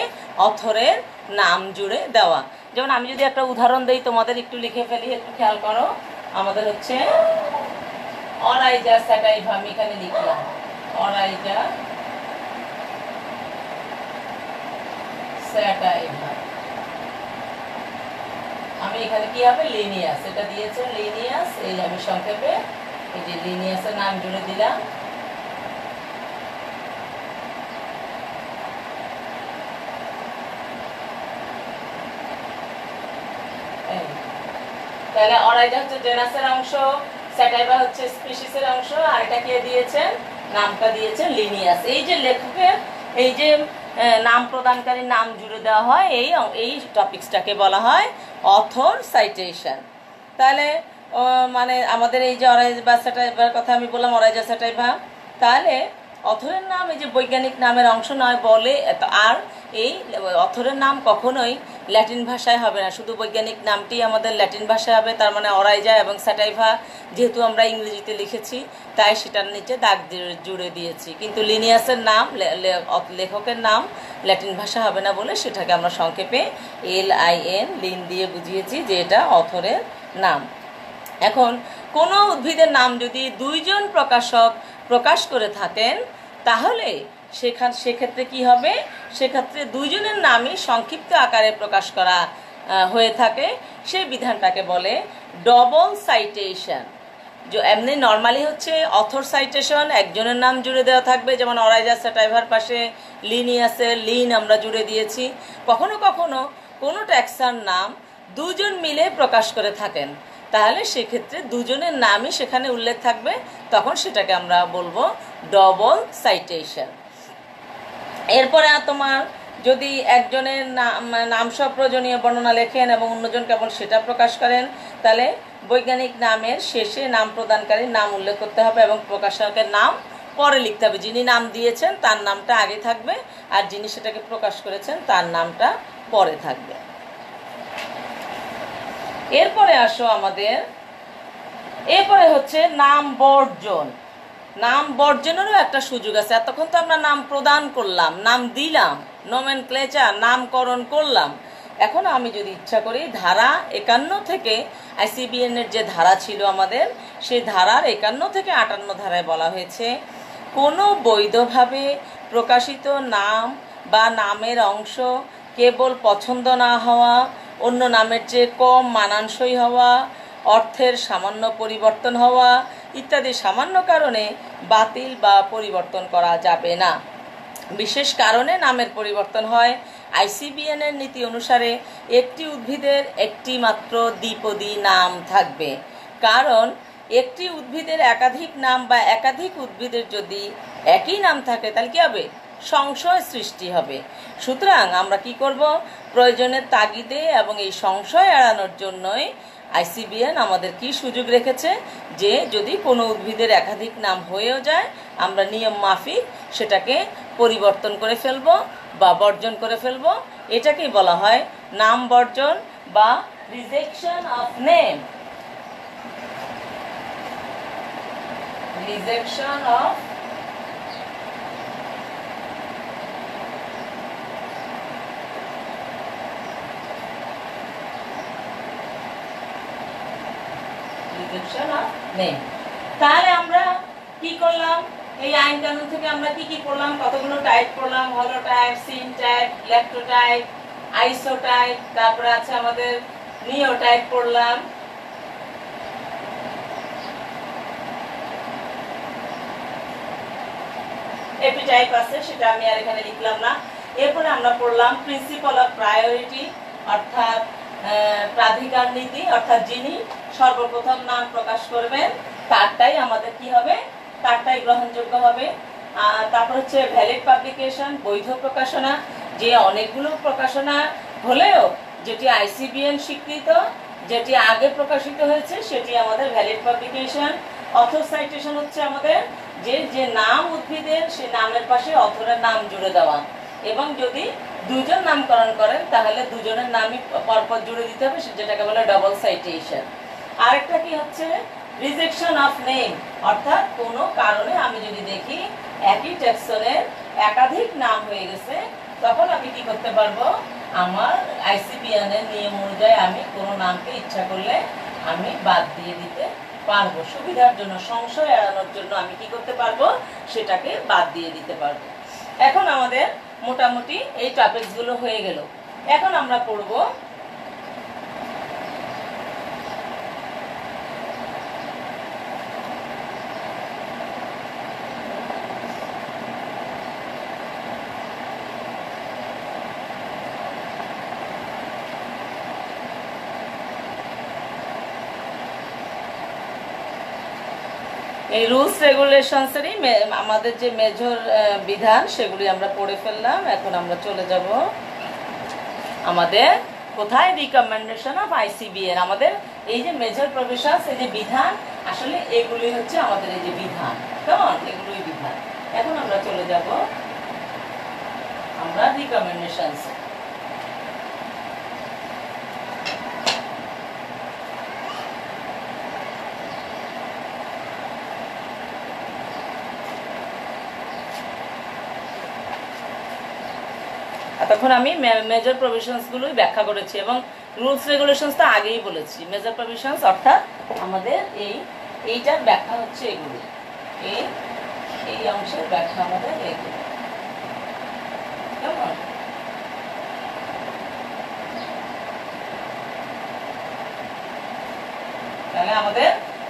অথরের নাম জুড়ে দেওয়া। যেমন আমি যদি একটা উদাহরণ দেই, তোমাদের একটু লিখে ফেলি, একটু খেয়াল করো। আমাদের হচ্ছে অরাইজা স্যাটাইভা, আমি এখানে লিখলাম অরাইজা স্যাটাইভা। আমি এখানে কি হবে? লিনিয়াস, এটা দিয়েছে লিনিয়াস, এই আমি সংক্ষেপে এই যে লিনিয়াসের নাম জুড়ে দিলাম। তাহলে অরাইজা হচ্ছে জেনাসের অংশ, স্যাটাইভা হচ্ছে স্পিসিসের অংশ, আর এটা কে দিয়েছেন? নামটা দিয়েছেন লিনিয়াস। এই যে লেখকের এই যে নাম প্রদানকারী নাম জুড়ে দেওয়া হয়, এই টপিকসটাকে বলা হয় অথর সাইটেশন। তাহলে মানে আমাদের এই যে অরাইজা স্যাটাইভার কথা আমি বললাম, অরাইজা স্যাটাইভা, তাহলে অথরের নাম এই যে বৈজ্ঞানিক নামের অংশ নয় বলে, আর এই অথরের নাম কখনোই ল্যাটিন ভাষায় হবে না, শুধু বৈজ্ঞানিক নামটি আমাদের ল্যাটিন ভাষায় হবে। তার মানে অরাইজা এবং স্যাটাইভা যেহেতু আমরা ইংরেজিতে লিখেছি, তাই সেটার নিচে দাগ জুড়ে দিয়েছি, কিন্তু লিনিয়াসের নাম, লেখকের নাম ল্যাটিন ভাষা হবে না বলে সেটাকে আমরা সংক্ষেপে LIN, লিন দিয়ে বুঝিয়েছি যে এটা অথরের নাম। এখন কোনো উদ্ভিদের নাম যদি 2 জন প্রকাশক প্রকাশ করে থাকেন, তাহলে সেক্ষেত্রে কি হবে? সেক্ষেত্রে 2 জনের নামই সংক্ষিপ্ত আকারে প্রকাশ করা হয়ে থাকে, সেই বিধানটাকে বলে ডবল সাইটেশন। এমনি নর্মালি হচ্ছে অথর সাইটেশন, একজনের নাম জুড়ে দেওয়া থাকবে, যেমন অরাইজা স্যাটাইভার পাশে লিনিয়াসের লিন আমরা জুড়ে দিয়েছি। কখনো কখনো কোনো ট্যাক্সার নাম 2 জন মিলে প্রকাশ করে থাকেন, তাহলে সেক্ষেত্রে 2 জনের নামই সেখানে উল্লেখ থাকবে, তখন সেটাকে আমরা বলবো ডবল সাইটেশন। এরপরে তোমার যদি একজনের নাম সহ প্রয়োজনীয় বর্ণনা লেখেন এবং অন্যজন কেবল সেটা প্রকাশ করেন, তাহলে বৈজ্ঞানিক নামের শেষে নাম প্রদানকারীর নাম উল্লেখ করতে হবে এবং প্রকাশকের নাম পরে লিখতে হবে। যিনি নাম দিয়েছেন তার নামটা আগে থাকবে, আর যিনি সেটাকে প্রকাশ করেছেন তার নামটা পরে থাকবে। এরপরে আসো আমাদের, এরপরে হচ্ছে নাম বর্জন। নাম বর্জনেরও একটা সুযোগ আছে। এতক্ষণ তো আমরা নাম প্রদান করলাম, নাম দিলাম, নমেনক্লেচার, নামকরণ করলাম। এখন আমি যদি ইচ্ছা করি, ধারা 51 থেকে ICBN এর যে ধারা ছিল আমাদের, সেই ধারার 51 থেকে 58 ধারায় বলা হয়েছে, কোনো বৈধভাবে প্রকাশিত নাম বা নামের অংশ কেবল পছন্দ না হওয়া অন্য নামের চেয়ে কম মানানসই হওয়া, অর্থের সামান্য পরিবর্তন হওয়া ইত্যাদি সামান্য কারণে বাতিল বা পরিবর্তন করা যাবে না। বিশেষ কারণে নামের পরিবর্তন হয়। ICBN এর নীতি অনুসারে একটি উদ্ভিদের একটি মাত্র দ্বিপদী নাম থাকবে, কারণ একটি উদ্ভিদের একাধিক নাম বা একাধিক উদ্ভিদের যদি একই নাম থাকে তাহলে কী হবে? সংশয় সৃষ্টি হবে। সুতরাং আমরা কি করব? প্রয়োজনের তাগিদে এবং এই সংশয় এড়ানোর জন্যই ICBN আমাদের কি সুযোগ রেখেছে যে যদি কোনো উদ্ভিদের একাধিক নাম হয়েও যায় আমরা নিয়ম মাফিক সেটাকে পরিবর্তন করে ফেলব বা বর্জন করে ফেলব। এটাকেই বলা হয় নাম বর্জন বা rejection of name. Rejection of name. তাহলে আমরা কি করলাম? এই আইন কানুন থেকে আমরা কি কি পড়লাম? কতগুলো টাইপ পড়লাম। হলোটাইপ, সিনটাইপ, ল্যাক্টোটাইপ, আইসোটাইপ, তারপরে আছে আমাদের নিওটাইপ পড়লাম। এপিটাইপ আছে, সেটা আমি আর এখানে লিখলাম না। এরপরে আমরা পড়লাম প্রিন্সিপাল অফ প্রায়োরিটি, অর্থাৎ প্রাধিকার নীতি, অর্থাৎ যিনি সর্বপ্রথম নাম প্রকাশ করবেন তারটাই আমাদের কি হবে? তারটাই গ্রহণযোগ্য হবে। তারপর হচ্ছে ভ্যালিড পাবলিকেশন, বৈধ প্রকাশনা, যে অনেকগুলো প্রকাশনা হলেও যেটি ICBN স্বীকৃত, যেটি আগে প্রকাশিত হয়েছে সেটি আমাদের ভ্যালিড পাবলিকেশন। অথর সাইটেশন হচ্ছে আমাদের যে নাম উদ্ভিদের সে নামের পাশে অথরের নাম জুড়ে দেওয়া, এবং যদি দুজন নামকরণ করেন তাহলে দুজনের নামই পরপর জুড়ে দিতে হবে, যেটাকে বলে ডাবল সাইটেশন। আরেকটা কি হচ্ছে? রিজেকশন অফ নেম, অর্থাৎ কোনো কারণে আমি যদি দেখি একই ট্যাক্সনের একাধিক নাম হয়ে গেছে তখন আমি কি করতে পারবো? আমার ICBN এর নিয়ম অনুযায়ী আমি কোনো নামকে ইচ্ছা করলে আমি বাদ দিয়ে দিতে পারবো। সুবিধার জন্য, সংশয় এড়ানোর জন্য আমি কি করতে পারবো? সেটাকে বাদ দিয়ে দিতে পারবো। এখন আমাদের মোটামুটি এই টপিকসগুলো হয়ে গেল। এখন আমরা পড়বো এই রুলস রেগুলেশনসেরই আমাদের যে মেজর বিধান সেগুলি আমরা পড়ে ফেললাম। এখন আমরা চলে যাব আমাদের কোথায়? Recommendation of ICBN। আমাদের এই যে মেজর প্রভিশনস, এই যে বিধান, আসলে এগুলি হচ্ছে আমাদের এই যে বিধান, কেমন? এগুলোই বিধান। এখন আমরা চলে যাব আমরা রিকমেন্ডেশনস। তখন আমি মেজর প্রভিশনসগুলোই ব্যাখ্যা করেছি এবং রুলস রেগুলেশনস তো আগেই বলেছি। মেজর প্রভিশনস অর্থাৎ আমাদের এইটার ব্যাখ্যা হচ্ছে এগুলো, এই অংশের ব্যাখ্যা আমাদের এগুলো, কেমন? তাহলে আমাদের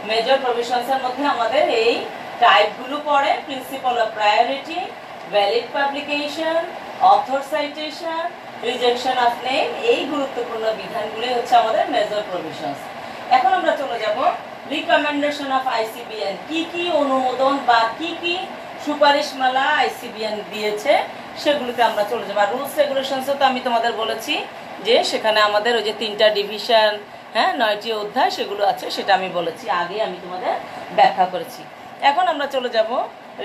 মেজর প্রভিশনসের মধ্যে আমাদের এই টাইপগুলো পড়ে: principal of priority, valid publication, author citation, rejection of name. এই গুরুত্বপূর্ণ বিধানগুলি হচ্ছে আমাদের মেজর প্রভিশনস। এখন আমরা চলে যাব রিকমেন্ডেশন অফ ICBN। কি কি অনুমোদন বা কি কি সুপারিশমালা ICBN দিয়েছে সেগুলোতে আমরা চলে যাব। আর রুলস রেগুলেশনসও তো আমি তোমাদের বলেছি যে সেখানে আমাদের ওই যে 3টা ডিভিশন, হ্যাঁ, 9টি অধ্যায় সেগুলো আছে, সেটা আমি বলেছি আগে, আমি তোমাদের ব্যাখ্যা করেছি। এখন আমরা চলে যাব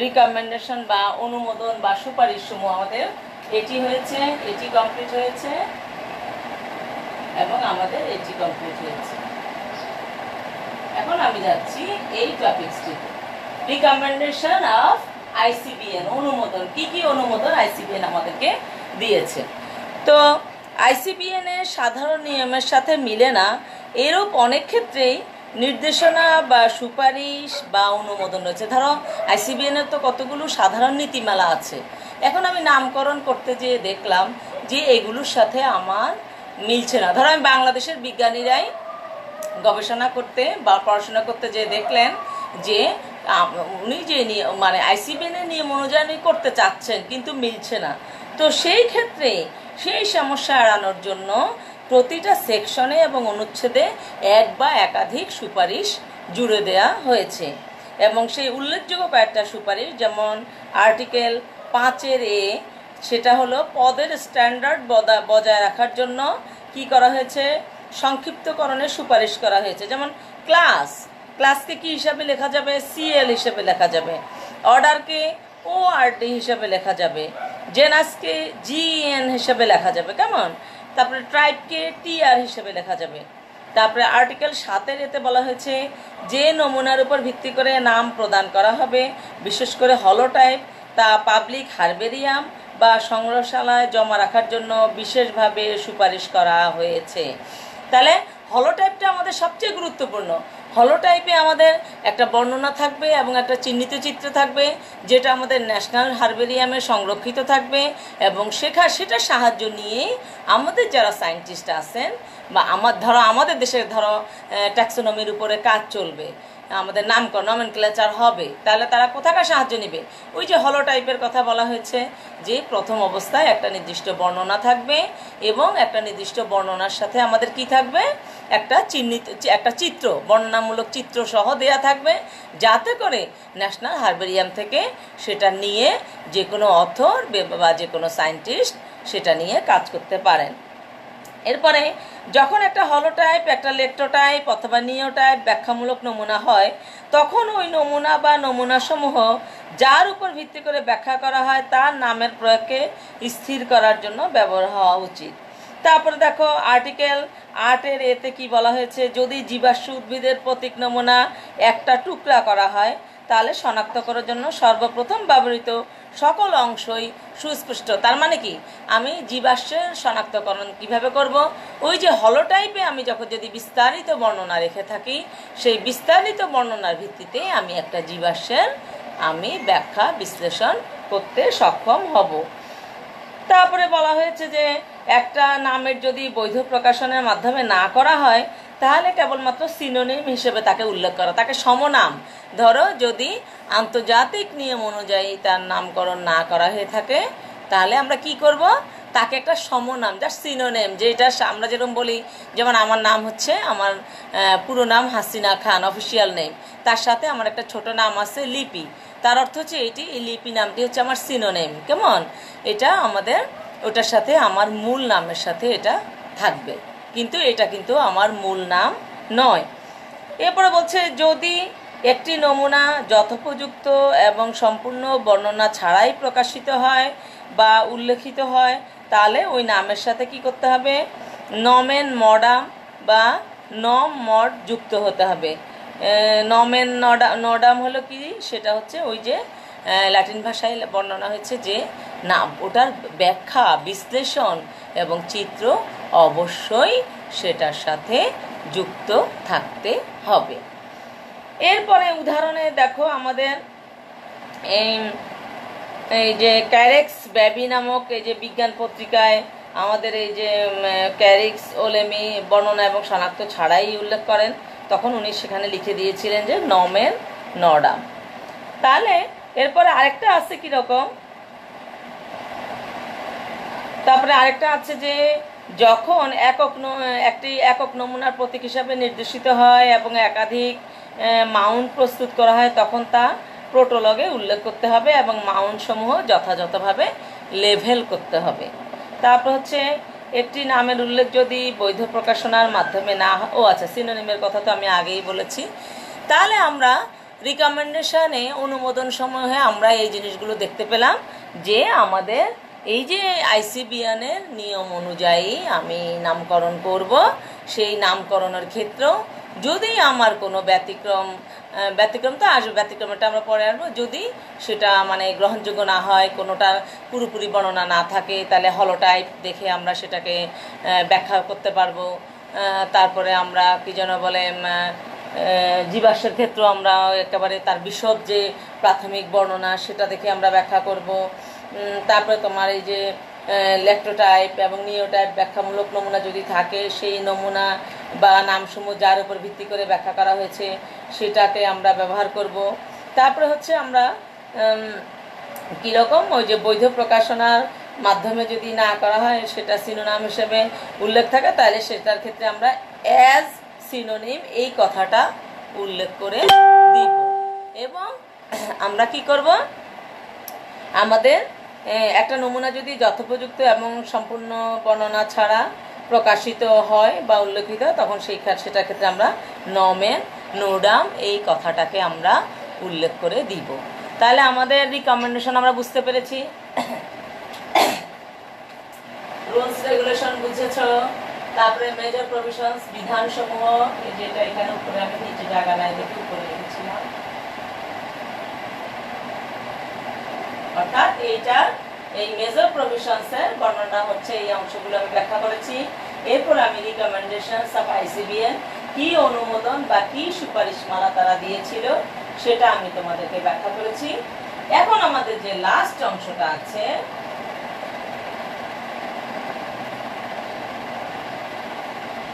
রিকমেন্ডেশন বা অনুমোদন বা সুপারিশ সমূহ। আমাদের এটি হয়েছে, এটি কমপ্লিট হয়েছে এবং আমাদের এটি কমপ্লিট হয়েছে। এখন আমি যাচ্ছি এই টপিকসটিতে, রিকমেন্ডেশন অফ ICBN, অনুমোদন। কি কি অনুমোদন ICBN আমাদেরকে দিয়েছে? তো ICBN এর সাধারণ নিয়মের সাথে মিলে না এরূপ অনেক ক্ষেত্রেই নির্দেশনা বা সুপারিশ বা অনুমোদন রয়েছে। ধরো ICBN এর তো কতগুলো সাধারণ নীতিমালা আছে। এখন আমি নামকরণ করতে যেয়ে দেখলাম যে এগুলোর সাথে আমার মিলছে না। ধরো আমি বাংলাদেশের বিজ্ঞানীরাই গবেষণা করতে বা পড়াশোনা করতে যে দেখলেন যে উনি যে মানে আইসিবিএনের নিয়ম অনুযায়ী করতে চাচ্ছেন কিন্তু মিলছে না, তো সেই ক্ষেত্রে সেই সমস্যা এড়ানোর জন্য প্রতিটা সেকশনে এবং অনুচ্ছেদে এক বা একাধিক সুপারিশ জুড়ে দেয়া হয়েছে। এবং সেই উল্লেখযোগ্য কয়েকটা সুপারিশ, যেমন আর্টিকেল 5(a), সেটা হলো পদের স্ট্যান্ডার্ড বজায় রাখার জন্য কি করা হয়েছে, সংক্ষিপ্তকরণের সুপারিশ করা হয়েছে। যেমন ক্লাসকে কি হিসাবে লেখা যাবে, সিএল হিসাবে লেখা যাবে, অর্ডারকে ওআরডি হিসাবে লেখা যাবে, জেনাসকে জিএন হিসাবে লেখা যাবে, কেমন, তারপরে ট্রাইবকে টিআর হিসেবে লেখা যাবে। তারপরে আর্টিকেল 7 এতে বলা হয়েছে যে নমুনার উপর ভিত্তি করে নাম প্রদান করা হবে, বিশেষ করে হলোটাইপ, তা পাবলিক হারবেরিয়াম বা সংগ্রহশালায় জমা রাখার জন্য বিশেষভাবে সুপারিশ করা হয়েছে। তাহলে হলোটাইপটা আমাদের সবচেয়ে গুরুত্বপূর্ণ। হলোটাইপে আমাদের একটা বর্ণনা থাকবে এবং একটা চিহ্নিত চিত্র থাকবে, যেটা আমাদের ন্যাশনাল হারবেরিয়ামে সংরক্ষিত থাকবে, এবং সেটার সাহায্য নিয়ে আমাদের যারা সায়েন্টিস্ট আছেন বা আমাদের দেশের ট্যাক্সোনমির উপরে কাজ চলবে, আমাদের নামকরণ নমেনক্লেচার হবে, তাহলে তারা কোথাকার সাহায্য নেবে? ওই যে হলোটাইপের কথা বলা হয়েছে, যে প্রথম অবস্থায় একটা নির্দিষ্ট বর্ণনা থাকবে এবং একটা নির্দিষ্ট বর্ণনার সাথে আমাদের কি থাকবে, একটা চিত্র, বর্ণনামূলক চিত্র সহ দেয়া থাকবে, যাতে করে ন্যাশনাল হারবেরিয়াম থেকে সেটা নিয়ে যে কোনো অথর বা যে কোনো সায়েন্টিস্ট সেটা নিয়ে কাজ করতে পারেন। এরপরে যখন একটা হলোটাইপ, একটা লেক্টোটাইপ অথবা নিওটাইপ ব্যাখ্যামূলক নমুনা হয়, তখন ওই নমুনা বা নমুনাসমূহ যার উপর ভিত্তি করে ব্যাখ্যা করা হয় তার নামের প্রয়োগকে স্থির করার জন্য ব্যবহার হওয়া উচিত। তারপরে দেখো আর্টিকেল 8 এতে কি বলা হয়েছে, যদি জীবাশ্ম উদ্ভিদের প্রতীক নমুনা একটা টুকরা করা হয়, তাহলে শনাক্ত করার জন্য সর্বপ্রথম ব্যবহৃত সকল অংশই সুস্পষ্ট। তার মানে কি, আমি জীবাশ্মের শনাক্তকরণ কিভাবে করব? ওই যে হলোটাইপে আমি যদি বিস্তারিত বর্ণনা রেখে থাকি, সেই বিস্তারিত বর্ণনার ভিত্তিতে আমি একটা জীবাশ্মের ব্যাখ্যা বিশ্লেষণ করতে সক্ষম হব। তারপরে বলা হয়েছে যে একটা নামের যদি বৈধ প্রকাশনের মাধ্যমে না করা হয়, তাহলে কেবলমাত্র সিনোনিম হিসেবে তাকে উল্লেখ করা, তাকে সমনাম। ধরো যদি আন্তর্জাতিক নিয়ম অনুযায়ী তার নামকরণ না করা হয়ে থাকে, তাহলে আমরা কি করব, তাকে একটা সমনাম, যার সিনোনিম, যেটা আমরা যেরকম বলি, যেমন আমার নাম হচ্ছে, আমার পুরো নাম হাসিনা খান, অফিসিয়াল নেম, তার সাথে আমার একটা ছোট নাম আছে লিপি, তার অর্থ হচ্ছে এই লিপি নামটি হচ্ছে আমার সিনোনিম, কেমন, এটা আমাদের ওটার সাথে আমার মূল নামের সাথে এটা থাকবে, কিন্তু এটা কিন্তু আমার মূল নাম নয়। এরপরে বলছে যদি একটি নমুনা যথোপযুক্ত এবং সম্পূর্ণ বর্ণনা ছাড়াই প্রকাশিত হয় বা উল্লেখিত হয়, তাহলে ওই নামের সাথে কি করতে হবে, নমেন মডাম বা নম মড যুক্ত হতে হবে। নমেন নডাম হলো কি, সেটা হচ্ছে ওই যে ল্যাটিন ভাষায় বর্ণনা হয়েছে যে নাম, ওটার ব্যাখ্যা, বিশ্লেষণ এবং চিত্র অবশ্যই সেটার সাথে যুক্ত থাকতে হবে। এরপরে উদাহরণে দেখো আমাদের এই যে ক্যারেক্স ব্যাবি নামক এই যে বিজ্ঞান পত্রিকায় আমাদের এই যে ক্যারিক্স ওলেমি বর্ণনা এবং শনাক্ত ছাড়াই উল্লেখ করেন, তখন উনি সেখানে লিখে দিয়েছিলেন যে নমেন নডাম। তাহলে এরপরে আরেকটা আছে কিরকম, তারপরে আরেকটা আছে যে যখন একটি একক নমুনার প্রতীক হিসাবে নির্দেশিত হয় এবং একাধিক মাউন্ট প্রস্তুত করা হয়, তখন তা প্রোটোলগে উল্লেখ করতে হবে এবং মাউন্ট সমূহ যথাযথভাবে লেভেল করতে হবে। তারপর হচ্ছে একটি নামের উল্লেখ যদি বৈধ প্রকাশনার মাধ্যমে না হয়, সিনোনিমের কথা তো আমি আগেই বলেছি। তাহলে আমরা রিকমেন্ডেশনে, অনুমোদন সমূহে আমরা এই জিনিসগুলো দেখতে পেলাম যে আমাদের এই যে আইসিবিএনের নিয়ম অনুযায়ী আমি নামকরণ করব, সেই নামকরণের ক্ষেত্রেও যদি আমার কোনো ব্যতিক্রম তো আসবে, ব্যতিক্রমটা আমরা পরে আসবো, যদি সেটা গ্রহণযোগ্য না হয়, কোনোটার পুরোপুরি বর্ণনা না থাকে, তাহলে হলোটাইপ দেখে আমরা সেটাকে ব্যাখ্যা করতে পারবো। তারপরে আমরা কি যেন বলে, জীবাশ্মের ক্ষেত্রে আমরা একেবারে তার বিশদ যে প্রাথমিক বর্ণনা সেটা দেখে আমরা ব্যাখ্যা করব। তারপরে তোমার এই যে লেক্টোটাইপ এবং নিওটাইপ ব্যাখ্যামূলক নমুনা যদি থাকে, সেই নমুনা বা নামসমূহ যার উপর ভিত্তি করে ব্যাখ্যা করা হয়েছে সেটাকে আমরা ব্যবহার করব। তারপরে হচ্ছে আমরা কীরকম ওই যে বৈধ প্রকাশনার মাধ্যমে যদি না করা হয় সেটা সিনোনাম হিসেবে উল্লেখ থাকে, তাহলে সেটার ক্ষেত্রে আমরা অ্যাজ সিনোনিম এই কথাটা উল্লেখ করে দিব। এবং আমরা কি করব, আমাদের একটা নমুনা যদি যথোপযুক্ত এবং সম্পূর্ণ বর্ণনা ছাড়া প্রকাশিত হয় বা উল্লেখিত, তখন সেটার ক্ষেত্রে আমরা নমেন নোডাম এই কথাটাকে আমরা উল্লেখ করে দিব। তাহলে আমাদের রিকমেন্ডেশন আমরা বুঝতে পেরেছি, রুলস রেগুলেশন বুঝেছ, তারপরে মেজর প্রভিশনস বিধানসমূহ, যেটা এখানে উপরে আমি নিচে জায়গা নাই দেখে উপরে লিখেছিলাম, অর্থাৎ এই মেজর প্রভিশনসের বর্ণনা হচ্ছে এই অংশগুলো আমি ব্যাখ্যা করেছি। এরপর আমি রিকমেন্ডেশনস অফ আইসিবিএন কি অনুমোদন বা কি সুপারিশমালা তারা দিয়েছিল সেটা আমি তোমাদেরকে ব্যাখ্যা করেছি। এখন আমাদের যে লাস্ট অংশটা আছে,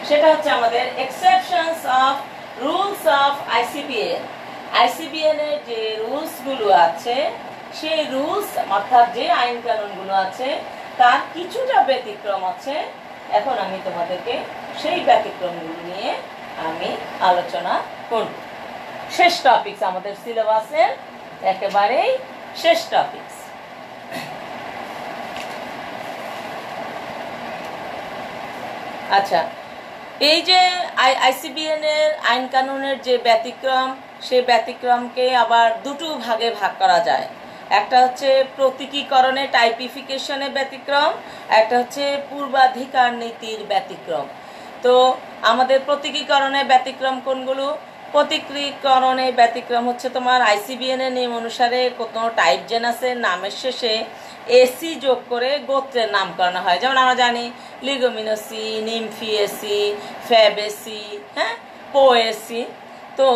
সেটা হচ্ছে আমাদের এক্সেপশনস অফ রুলস অফ আইসিবিএন। আইসিবিএন এর যে রুলস গুলো আছে, সেই রুলস অর্থাৎ যে আইন কানুনগুলো আছে তার কিছুটা ব্যতিক্রম আছে। এখন আমি তোমাদেরকে সেই ব্যতিক্রমগুলো নিয়ে আমি আলোচনা করব। শেষ টপিকস আমাদের সিলেবাসের একেবারেই শেষ টপিকস। আচ্ছা, এই যে আইসিবিএন এর আইন কানুনের যে ব্যতিক্রম, সেই ব্যতিক্রমকে আবার দুটো ভাগে ভাগ করা যায়। একটা হচ্ছে প্রতীকীকরণে টাইপিফিকেশনে ব্যতিক্রম, একটা হচ্ছে পূর্বাধিকার নীতির ব্যতিক্রম। তো আমাদের প্রতীকীকরণে ব্যতিক্রম কোনগুলো? প্রতীকীকরণে ব্যতিক্রম হচ্ছে তোমার আইসিবিএন এর নিয়ম অনুসারে কোনো টাইপ জেনাসের নামের শেষে এসি যোগ করে গোত্রের নামকরণ হয়। যেমন আমরা জানি লিগোমিনোসি, নিমফিয়েসি, ফ্যাবেসি, হ্যাঁ, পোয়েসি। তো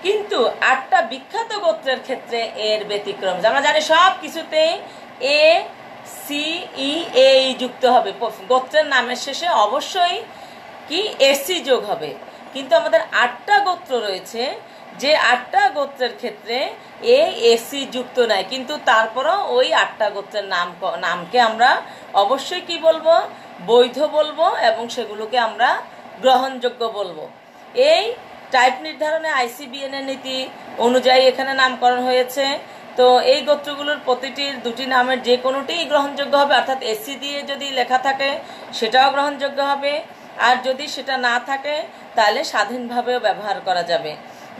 কিন্তু 8টা বিখ্যাত গোত্রের ক্ষেত্রে এর ব্যতিক্রম। আমরা জানি সব কিছুতেই এ সি ই এ যুক্ত হবে, গোত্রের নামের শেষে অবশ্যই কি এসি যোগ হবে। কিন্তু আমাদের 8টা গোত্র রয়েছে, যে 8টা গোত্রের ক্ষেত্রে এসি যুক্ত নাই, কিন্তু তারপরও ওই 8টা গোত্রের নামকে আমরা অবশ্যই কি বলবো? বৈধ বলবো, এবং সেগুলোকে আমরা গ্রহণযোগ্য বলবো। এই টাইপ নির্ধারণে আইসিবিএন এর নীতি অনুযায়ী এখানে নামকরণ হয়েছে। তো এই গোত্রগুলোর প্রতিটির দুটি নামের যে কোনোটিই গ্রহণযোগ্য হবে, অর্থাৎ এসি দিয়ে যদি লেখা থাকে সেটাও গ্রহণযোগ্য হবে, আর যদি সেটা না থাকে তাহলে স্বাধীনভাবেও ব্যবহার করা যাবে।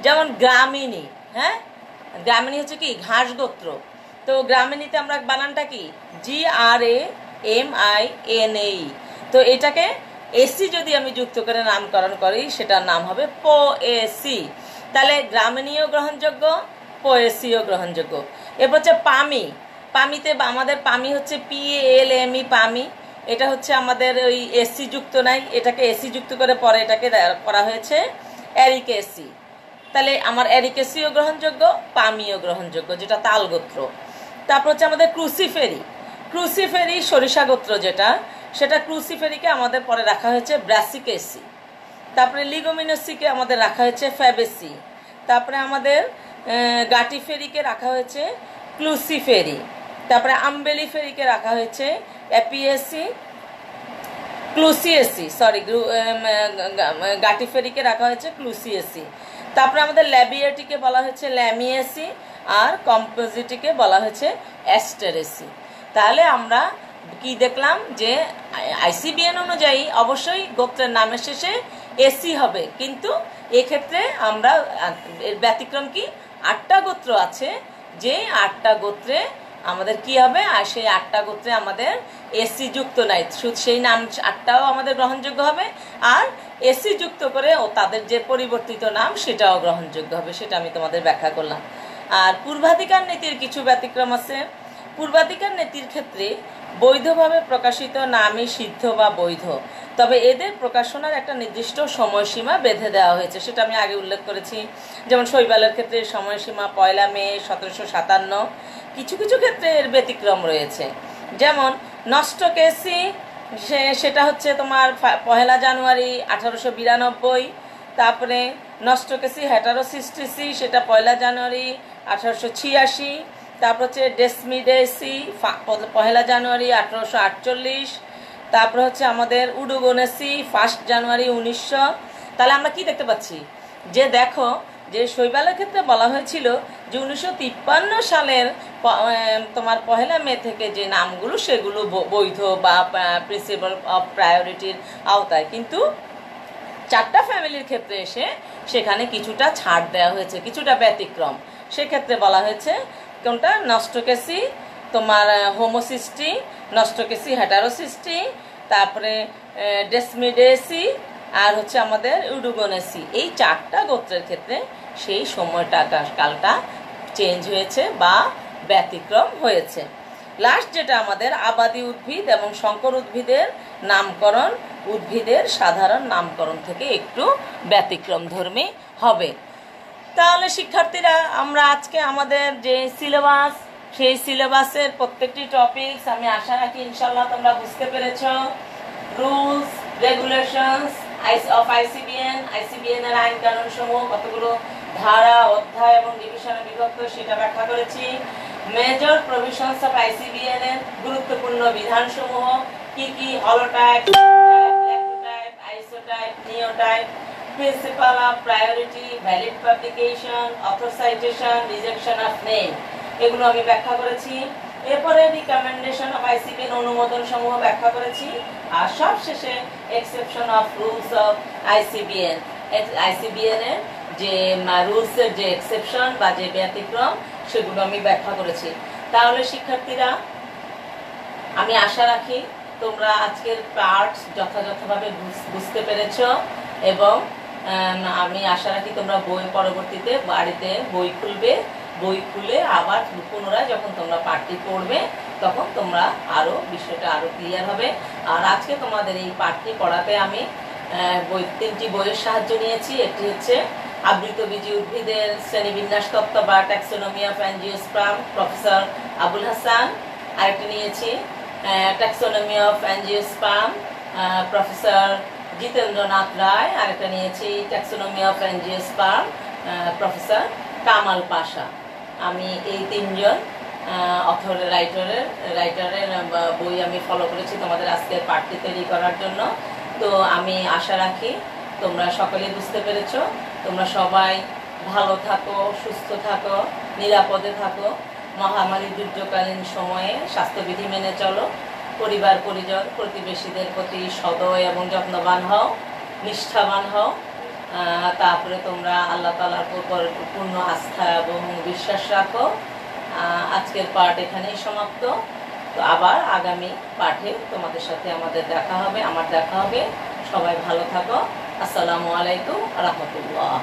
যেমন গ্রামিণী, হ্যাঁ, গ্রামিণী হচ্ছে কি ঘাস গোত্র। তো গ্রামিণীতে আমরা বানানটা কি GRAMINE। তো এটাকে এসি যদি আমি যুক্ত করে নামকরণ করি সেটার নাম হবে পোএসি। তাহলে গ্রামিণীও গ্রহণযোগ্য, পোএসিও গ্রহণযোগ্য। এরপর হচ্ছে পামি। পামিতে আমাদের পামি হচ্ছে PALME পামি। এটা হচ্ছে আমাদের ওই এসি যুক্ত নাই, এটাকে এসি যুক্ত করে পরে এটাকে করা হয়েছে এরিকেসি। তাহলে আমার এরিকেসিও গ্রহণযোগ্য, পামিও গ্রহণযোগ্য, যেটা তাল গোত্র। তারপর হচ্ছে আমাদের ক্রুসিফেরি। ক্রুসিফেরি সরিষা গোত্র যেটা, সেটা ক্রুসিফেরিকে আমাদের পরে রাখা হয়েছে ব্রাসিকেসি। তারপরে লিগোমিনোসিকে আমাদের রাখা হয়েছে ফ্যাবেসি। তারপরে আমাদের গাটিফেরিকে রাখা হয়েছে ক্লুসিফেরি। তারপরে আম্বেলিফেরিকে রাখা হয়েছে এপিএসি ক্লুসিএসি, সরি, গাটিফেরিকে রাখা হয়েছে ক্লুসিএসি। তারপরে আমাদের ল্যাবিয়েটিকে বলা হয়েছে ল্যামিয়েসি, আর কম্পোজিটিকে বলা হয়েছে অ্যাস্টেরেসি। তাহলে আমরা কি দেখলাম যে আইসিবিএন অনুযায়ী অবশ্যই গোত্রের নামের শেষে এসি হবে, কিন্তু এক্ষেত্রে আমরা এর ব্যতিক্রম কি 8টা গোত্র আছে, যে 8টা গোত্রে আমাদের কি হবে, আর সেই 8টা গোত্রে আমাদের এসি যুক্ত নাই, সেই নাম 8টাও আমাদের গ্রহণযোগ্য হবে, আর এসি যুক্ত করে ও তাদের যে পরিবর্তিত নাম সেটাও গ্রহণযোগ্য হবে। সেটা আমি তোমাদের ব্যাখ্যা করলাম। আর পূর্বাধিকার নীতির কিছু ব্যতিক্রম আছে। পূর্বাধিকার নীতির ক্ষেত্রে বৈধভাবে প্রকাশিত নামই সিদ্ধ বা বৈধ, তবে এদের প্রকাশনার একটা নির্দিষ্ট সময়সীমা বেঁধে দেওয়া হয়েছে, সেটা আমি আগে উল্লেখ করেছি। যেমন শৈবালের ক্ষেত্রে সময়সীমা 1 মে 1757। কিছু কিছু ক্ষেত্রে এর ব্যতিক্রম রয়েছে, যেমন নস্টকেসি সেটা হচ্ছে তোমার 1 জানুয়ারি 1892। তারপরে নস্টকেসি হেটারোসিস্টিসি সেটা 1 জানুয়ারি 1886। তারপর হচ্ছে ডেসমিডেসি 1 জানুয়ারি 1848। তারপর হচ্ছে আমাদের উডুগোনেসি 1 জানুয়ারি 1900। তাহলে আমরা কি দেখতে পাচ্ছি যে দেখো যে শৈবালের ক্ষেত্রে বলা হয়েছিল যে 1953 সালের তোমার 1 মে থেকে যে নামগুলো সেগুলো বৈধ বা প্রিন্সিপাল অফ প্রায়োরিটির আওতায়, কিন্তু 4টা ফ্যামিলির ক্ষেত্রে এসে সেখানে কিছুটা ছাড় দেওয়া হয়েছে, কিছুটা ব্যতিক্রম। সেক্ষেত্রে বলা হয়েছে কোনটা, নস্টকেসি তোমার হোমোসিস্টি, নস্টকেসি হেটারোসিস্টি, তারপরে ডেসমিডেসি আর হচ্ছে আমাদের উডুগোনেসি। এই 4টা গোত্রের ক্ষেত্রে সেই সময়টা কালটা চেঞ্জ হয়েছে বা ব্যতিক্রম হয়েছে। লাস্ট যেটা আমাদের আবাদি উদ্ভিদ এবং সংকর উদ্ভিদের নামকরণ উদ্ভিদের সাধারণ নামকরণ থেকে একটু ব্যতিক্রম ধর্মী হবে। তাহলে শিক্ষার্থীরা আমরা আজকে আমাদের যে সিলেবাস সেই সিলেবাসের প্রত্যেকটি টপিকস আমি আশা রাখি ইনশাল্লাহ তোমরা বুঝতে পেরেছ। রুলস রেগুলেশনস অফ আইসিবিএন এর আইন কানুন সমূহ কতগুলো ধারা অধ্যায় এবং ডিভিশনে বিভক্ত সেটা ব্যাখ্যা করেছি। মেজর প্রভিশনস অফ আইসিবিএন এর গুরুত্বপূর্ণ বিধানসমূহ কি কি, holotype, lectotype, isotype, neotype, principle of priority, valid publication, author citation, rejection of name, এগুলো আমি ব্যাখ্যা করেছি। এরপরে রিকমেন্ডেশন অফ আইসিবিএন অনুমোদন সমূহ ব্যাখ্যা করেছি। আর সবশেষে এক্সেপশন অফ রুলস অফ আইসিবিএন, আইসিবিএন এর যে রুলসের যে এক্সেপশন বা যে ব্যতিক্রম সেগুলো আমি ব্যাখ্যা করেছি। তাহলে শিক্ষার্থীরা আমি আশা রাখি তোমরা আজকের পার্টস যথাযথভাবে বুঝতে পেরেছ এবং আমি আশা রাখি তোমরা বই পরবর্তীতে বাড়িতে বই খুলবে, বই খুলে আবার পুনরায় যখন তোমরা পাঠটি পড়বে তখন তোমরা আরও বিষয়টা আরও ক্লিয়ার হবে। আর আজকে তোমাদের এই পাঠটি পড়াতে আমি 3টি বইয়ের সাহায্য নিয়েছি। একটি হচ্ছে আবৃতবীজী উদ্ভিদের শ্রেণীবিন্যাস তত্ত্ব বা taxonomy of angiosperm, professor Abul Hasan. আরেকটি নিয়েছি taxonomy of angiosperm, professor Jitendranath Roy. আরেকটা নিয়েছি taxonomy of angiosperm, professor Kamal Pasha. আমি এই 3জন অথরের রাইটারের বই আমি ফলো করেছি তোমাদের আজকের পাঠটি তৈরি করার জন্য। তো আমি আশা রাখি তোমরা সকলে বুঝতে পেরেছ। তোমরা সবাই ভালো থাকো, সুস্থ থাকো, নিরাপদে থাকো। মহামারী দুর্যোগকালীন সময়ে স্বাস্থ্যবিধি মেনে চলো। পরিবার পরিজন প্রতিবেশীদের প্রতি সদয় এবং যত্নবান হও, নিষ্ঠাবান হও। তারপরে তোমরা আল্লাহ তাআলার উপর পূর্ণ আস্থা এবং বিশ্বাস রাখো। আজকের পাঠ এখানেই সমাপ্ত। তো আবার আগামী পাঠে তোমাদের সাথে আমার দেখা হবে। সবাই ভালো থাকো। আসসালামু আলাইকুম রাহমাতুল্লাহ।